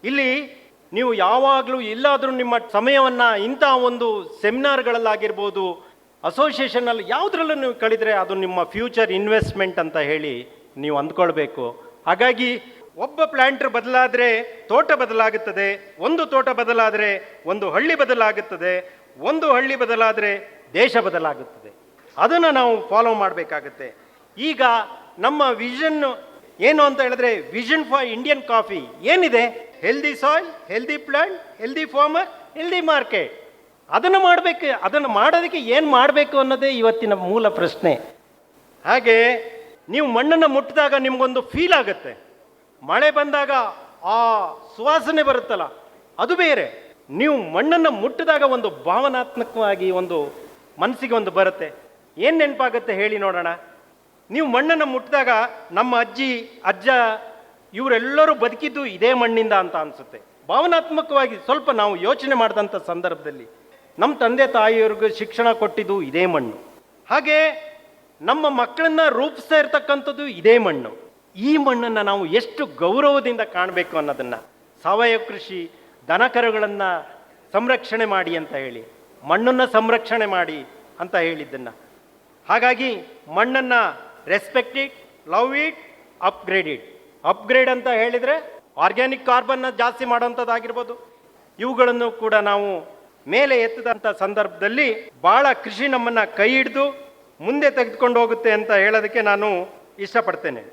ಇಲ್ಲಿ ನೀವು ಯಾವಾಗಲೂ ಎಲ್ಲಾದರೂ ನಿಮ್ಮ ಸಮಯವನ್ನು ಇಂಥ ಒಂದು ಸೆಮಿನಾರ್ಗಳಲ್ಲಾಗಿರ್ಬೋದು, ಅಸೋಸಿಯೇಷನಲ್ಲಿ ಯಾವುದ್ರಲ್ಲೂ ನೀವು ಕಳೆದರೆ ಅದು ನಿಮ್ಮ ಫ್ಯೂಚರ್ ಇನ್ವೆಸ್ಟ್ಮೆಂಟ್ ಅಂತ ಹೇಳಿ ನೀವು ಅಂದ್ಕೊಳ್ಬೇಕು. ಹಾಗಾಗಿ ಒಬ್ಬ ಪ್ಲಾಂಟರ್ ಬದಲಾದರೆ ತೋಟ ಬದಲಾಗುತ್ತದೆ, ಒಂದು ತೋಟ ಬದಲಾದರೆ ಒಂದು ಹಳ್ಳಿ ಬದಲಾಗುತ್ತದೆ, ಒಂದು ಹಳ್ಳಿ ಬದಲಾದರೆ ದೇಶ ಬದಲಾಗುತ್ತದೆ. ಅದನ್ನು ನಾವು ಫಾಲೋ ಮಾಡಬೇಕಾಗತ್ತೆ. ಈಗ ನಮ್ಮ ವಿಷನ್ ಏನು ಅಂತ ಹೇಳಿದ್ರೆ, ವಿಷನ್ ಫಾರ್ ಇಂಡಿಯನ್ ಕಾಫಿ ಏನಿದೆ? Healthy soil, healthy plant, healthy farmer, healthy market. ಅದನ್ನು ಮಾಡಬೇಕು. ಅದನ್ನು ಮಾಡೋದಕ್ಕೆ ಏನು ಮಾಡಬೇಕು ಅನ್ನೋದೇ ಇವತ್ತಿನ ಮೂಲ ಪ್ರಶ್ನೆ. ಹಾಗೆ ನೀವು ಮಣ್ಣನ್ನು ಮುಟ್ಟಿದಾಗ ನಿಮಗೊಂದು ಫೀಲ್ ಆಗುತ್ತೆ. ಮಳೆ ಬಂದಾಗ ಆ ಸುವಾಸನೆ ಬರುತ್ತಲ್ಲ, ಅದು ಬೇರೆ. ನೀವು ಮಣ್ಣನ್ನು ಮುಟ್ಟಿದಾಗ ಒಂದು ಭಾವನಾತ್ಮಕವಾಗಿ ಒಂದು ಮನಸ್ಸಿಗೆ ಒಂದು ಬರುತ್ತೆ. ಏನು ನೆನಪಾಗುತ್ತೆ ಹೇಳಿ ನೋಡೋಣ. ನೀವು ಮಣ್ಣನ್ನು ಮುಟ್ಟಿದಾಗ ನಮ್ಮ ಅಜ್ಜಿ ಅಜ್ಜ ಇವರೆಲ್ಲರೂ ಬದುಕಿದ್ದು ಇದೇ ಮಣ್ಣಿಂದ ಅಂತ ಅನಿಸುತ್ತೆ. ಭಾವನಾತ್ಮಕವಾಗಿ ಸ್ವಲ್ಪ ನಾವು ಯೋಚನೆ ಮಾಡಿದಂಥ ಸಂದರ್ಭದಲ್ಲಿ ನಮ್ಮ ತಂದೆ ತಾಯಿಯವ್ರಿಗೂ ಶಿಕ್ಷಣ ಕೊಟ್ಟಿದ್ದು ಇದೇ ಮಣ್ಣು. ಹಾಗೆ ನಮ್ಮ ಮಕ್ಕಳನ್ನ ರೂಪಿಸ್ತಾ ಇರ್ತಕ್ಕಂಥದ್ದು ಇದೇ ಮಣ್ಣು. ಈ ಮಣ್ಣನ್ನು ನಾವು ಎಷ್ಟು ಗೌರವದಿಂದ ಕಾಣಬೇಕು ಅನ್ನೋದನ್ನು, ಸಾವಯವ ಕೃಷಿ, ದನಕರುಗಳನ್ನು ಸಂರಕ್ಷಣೆ ಮಾಡಿ ಅಂತ ಹೇಳಿ, ಮಣ್ಣನ್ನು ಸಂರಕ್ಷಣೆ ಮಾಡಿ ಅಂತ ಹೇಳಿದ್ದನ್ನು. ಹಾಗಾಗಿ ಮಣ್ಣನ್ನು respect it, love it, upgrade it. Upgrade ಅಂತ ಹೇಳಿದರೆ ಆರ್ಗ್ಯಾನಿಕ್ ಕಾರ್ಬನ್ನ ಜಾಸ್ತಿ ಮಾಡೋಂಥದ್ದಾಗಿರ್ಬೋದು. ಇವುಗಳನ್ನು ಕೂಡ ನಾವು ಮೇಲೆ ಎತ್ತದಂಥ ಸಂದರ್ಭದಲ್ಲಿ ಭಾಳ ಕೃಷಿ ನಮ್ಮನ್ನು ಕೈ ಹಿಡಿದು ಮುಂದೆ ತೆಗೆದುಕೊಂಡು ಹೋಗುತ್ತೆ ಅಂತ ಹೇಳೋದಕ್ಕೆ ನಾನು ಇಷ್ಟಪಡ್ತೇನೆ.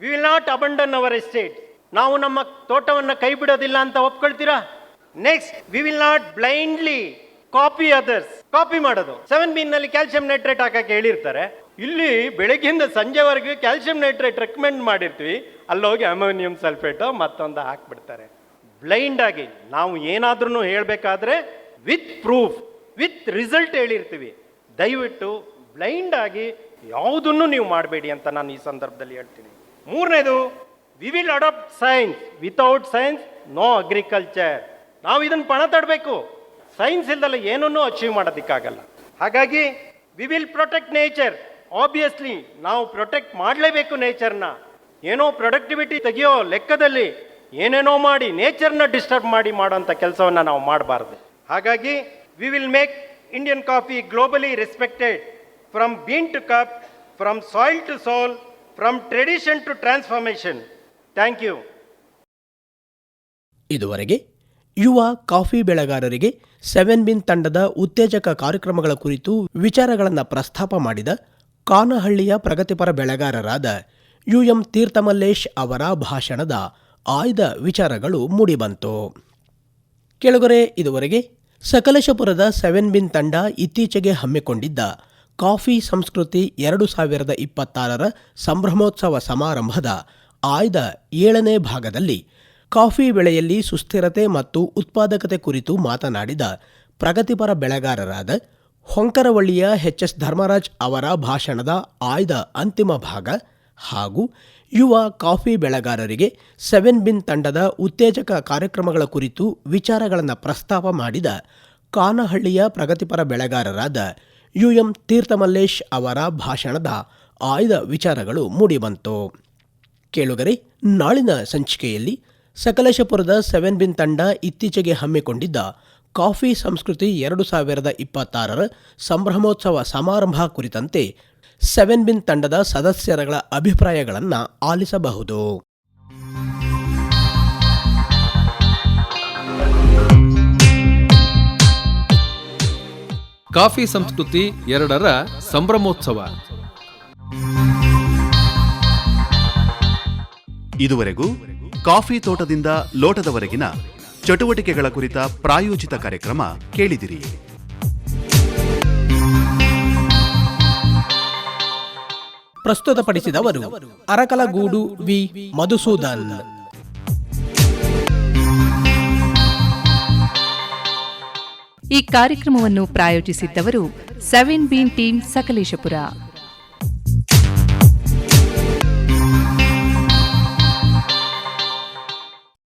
We will not abandon our estate. ನಾವು ನಮ್ಮ ತೋಟವನ್ನು ಕೈ ಬಿಡೋದಿಲ್ಲ ಅಂತ ಒಪ್ಕೊಳ್ತೀರಾ? Next, we will not blindly copy others. Copy ಮಾಡೋದು. 7B ನಲ್ಲಿ ಕ್ಯಾಲ್ಸಿಯಂ ನೈಟ್ರೇಟ್ ಹಾಕಕ್ಕೆ ಹೇಳಿರ್ತಾರೆ. ಇಲ್ಲಿ ಬೆಳಗ್ಗೆಯಿಂದ ಸಂಜೆವರೆಗೆ ಕ್ಯಾಲ್ಸಿಯಂ ನೈಟ್ರೇಟ್ ರೆಕಮೆಂಡ್ ಮಾಡಿರ್ತೀವಿ, ಅಲ್ಲೋಗಿ ಅಮೋನಿಯಂ ಸಲ್ಫೇಟು ಮತ್ತೊಂದು ಹಾಕ್ಬಿಡ್ತಾರೆ. ಬ್ಲೈಂಡ್ ಆಗಿ ನಾವು ಏನಾದ್ರೂ ಹೇಳಬೇಕಾದ್ರೆ ವಿತ್ ಪ್ರೂಫ್, ವಿತ್ ರಿಸಲ್ಟ್ ಹೇಳಿರ್ತೀವಿ. ದಯವಿಟ್ಟು ಬ್ಲೈಂಡ್ ಆಗಿ ಯಾವುದನ್ನು ನೀವು ಮಾಡಬೇಡಿ ಅಂತ ನಾನು ಈ ಸಂದರ್ಭದಲ್ಲಿ ಹೇಳ್ತೀನಿ. ಮೂರನೇದು, we will adopt science. Without science no agriculture. ನಾವು ಇದನ್ನು ಪಣ ತಡಬೇಕು. ಸೈನ್ಸ್ ಇಲ್ದಲ್ಲ ಏನನ್ನೂ ಅಚೀವ್ ಮಾಡೋದಕ್ಕಾಗಲ್ಲ. ಹಾಗಾಗಿ we will protect nature. Obviously ನಾವು ಪ್ರೊಟೆಕ್ಟ್ ಮಾಡಲೇಬೇಕು ನೇಚರ್ನ. ಏನೋ ಪ್ರೊಡಕ್ಟಿವಿಟಿ ತೆಗೆಯೋ ಲೆಕ್ಕದಲ್ಲಿ ಏನೇನೋ ಮಾಡಿ ನೇಚರ್ನ ಡಿಸ್ಟರ್ಬ್ ಮಾಡಿ ಮಾಡೋಂಥ ಕೆಲಸವನ್ನು ನಾವು ಮಾಡಬಾರ್ದು. ಹಾಗಾಗಿ we will make Indian coffee globally respected, from bean to cup, from soil to soul, from tradition to transformation. Thank you. ಇದುವರೆಗೆ ಯುವ ಕಾಫಿ ಬೆಳೆಗಾರರಿಗೆ 7 ಬಿನ್ ತಂಡದ ಉತ್ತೇಜಕ ಕಾರ್ಯಕ್ರಮಗಳ ಕುರಿತು ವಿಚಾರಗಳನ್ನು ಪ್ರಸ್ತಾಪ ಮಾಡಿದ ಕಾನಹಳ್ಳಿಯ ಪ್ರಗತಿಪರ ಬೆಳೆಗಾರರಾದ UM ತೀರ್ಥಮಲ್ಲೇಶ್ ಅವರ ಭಾಷಣದ ಆಯ್ದ ವಿಚಾರಗಳು ಮೂಡಿಬಂತು. ಕೆಳಗರೆ ಇದುವರೆಗೆ ಸಕಲೇಶಪುರದ 7 ಬಿನ್ ತಂಡ ಇತ್ತೀಚೆಗೆ ಹಮ್ಮಿಕೊಂಡಿದ್ದ ಕಾಫಿ ಸಂಸ್ಕೃತಿ 2026ರ ಸಂಭ್ರಮೋತ್ಸವ ಸಮಾರಂಭದ ಆಯ್ದ 7ನೇ ಭಾಗದಲ್ಲಿ ಕಾಫಿ ಬೆಳೆಯಲ್ಲಿ ಸುಸ್ಥಿರತೆ ಮತ್ತು ಉತ್ಪಾದಕತೆ ಕುರಿತು ಮಾತನಾಡಿದ ಪ್ರಗತಿಪರ ಬೆಳೆಗಾರರಾದ ಹೊಂಕರವಳ್ಳಿಯ HS ಧರ್ಮರಾಜ್ ಅವರ ಭಾಷಣದ ಆಯ್ದ ಅಂತಿಮ ಭಾಗ ಹಾಗೂ ಯುವ ಕಾಫಿ ಬೆಳೆಗಾರರಿಗೆ 7 ಬಿನ್ ತಂಡದ ಉತ್ತೇಜಕ ಕಾರ್ಯಕ್ರಮಗಳ ಕುರಿತು ವಿಚಾರಗಳನ್ನು ಪ್ರಸ್ತಾಪ ಮಾಡಿದ ಕಾನಹಳ್ಳಿಯ ಪ್ರಗತಿಪರ ಬೆಳೆಗಾರರಾದ UM ತೀರ್ಥಮಲ್ಲೇಶ್ ಅವರ ಭಾಷಣದ ಆಯ್ದ ವಿಚಾರಗಳು ಮೂಡಿಬಂತು. ಕೇಳುಗರೆ, ನಾಳಿನ ಸಂಚಿಕೆಯಲ್ಲಿ ಸಕಲೇಶಪುರದ 7 ಬಿನ್ ತಂಡ ಇತ್ತೀಚೆಗೆ ಹಮ್ಮಿಕೊಂಡಿದ್ದ ಕಾಫಿ ಸಂಸ್ಕೃತಿ 2026ರ ಸಂಭ್ರಮೋತ್ಸವ ಸಮಾರಂಭ ಕುರಿತಂತೆ 7 ಬಿನ್ ತಂಡದ ಸದಸ್ಯರುಗಳ ಅಭಿಪ್ರಾಯಗಳನ್ನು ಆಲಿಸಬಹುದು. ಕಾಫಿ ಸಂಸ್ಕೃತಿ 2ರ ಸಂಭ್ರಮೋತ್ಸವ. ಇದುವರೆಗೂ ಕಾಫಿ ತೋಟದಿಂದ ಲೋಟದವರೆಗಿನ ಚಟುವಟಿಕೆಗಳ ಕುರಿತ ಪ್ರಾಯೋಜಿತ ಕಾರ್ಯಕ್ರಮ ಕೇಳಿದಿರಿ. ಪ್ರಸ್ತುತಪಡಿಸಿದವರು ಅರಕಲಗೂಡು ವಿ ಮಧುಸೂದನ್. ಈ ಕಾರ್ಯಕ್ರಮವನ್ನು ಪ್ರಾಯೋಜಿಸಿದ್ದವರು 7 ಬಿನ್ ಟೀಮ್ ಸಕಲೇಶಪುರ.